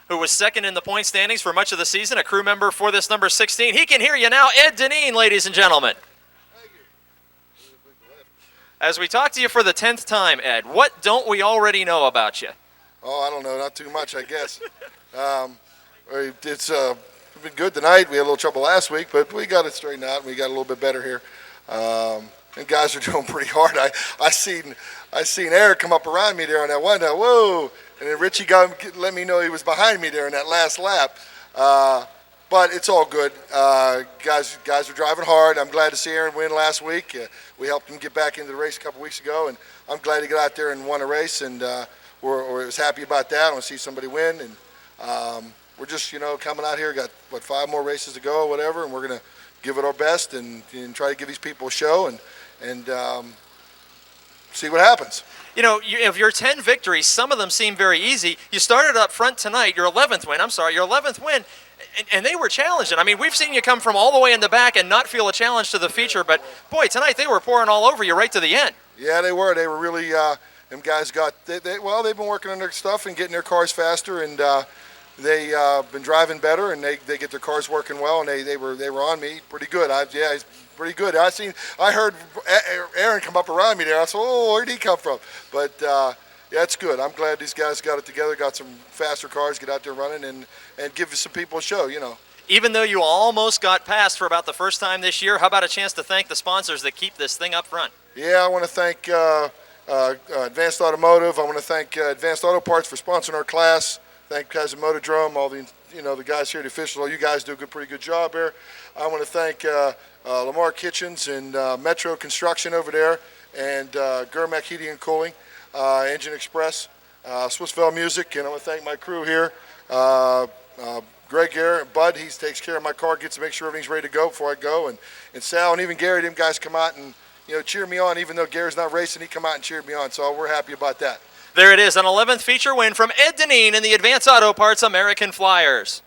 who was second in the point standings for much of the season, a crew member for this number 16. He can hear you now. Ed Deneen, ladies and gentlemen. As we talk to you for the 10th time, Ed, what don't we already know about you? Oh, I don't know. Not too much, I guess. It's been good tonight. We had a little trouble last week, but we got it straightened out, and we got a little bit better here. And guys are doing pretty hard. I seen Eric come up around me there on that one. Whoa! And then Richie let me know he was behind me there in that last lap. But it's all good. Guys are driving hard. I'm glad to see Aaron win last week. We helped him get back into the race a couple weeks ago, and I'm glad he got out there and won a race. And we're happy about that. I want to see somebody win, and we're just coming out here. Got 5 more races to go, or whatever, and we're gonna give it our best and try to give these people a show and see what happens. you know, of your 10 victories, some of them seem very easy. You started up front tonight, your 11th win, and they were challenging. I mean, we've seen you come from all the way in the back and not feel a challenge to the feature, but boy, tonight they were pouring all over you right to the end. Yeah, they were. They were really, them guys they've been working on their stuff and getting their cars faster, and they been driving better, and they get their cars working well, and they were on me pretty good. He's pretty good. I heard Aaron come up around me there. I said, oh, where'd he come from? But yeah, it's good. I'm glad these guys got it together, got some faster cars, get out there running, and give some people a show, you know. Even though you almost got passed for about the first time this year, how about a chance to thank the sponsors that keep this thing up front? Yeah, I want to thank Advanced Automotive. I want to thank Advanced Auto Parts for sponsoring our class. Thank guys at MOTORDROME, all the guys here, the officials. All you guys do a pretty good job here. I want to thank Lamar Kitchens and Metro Construction over there, and Germac Heating and Cooling, Engine Express, Swissville Music, and I want to thank my crew here. Greg here, Bud, he takes care of my car, gets to make sure everything's ready to go before I go, and Sal and even Gary, them guys come out and cheer me on. Even though Gary's not racing, he come out and cheered me on, so we're happy about that. There it is, an 11th feature win from Ed Deneen in the Advanced Auto Parts American Flyers.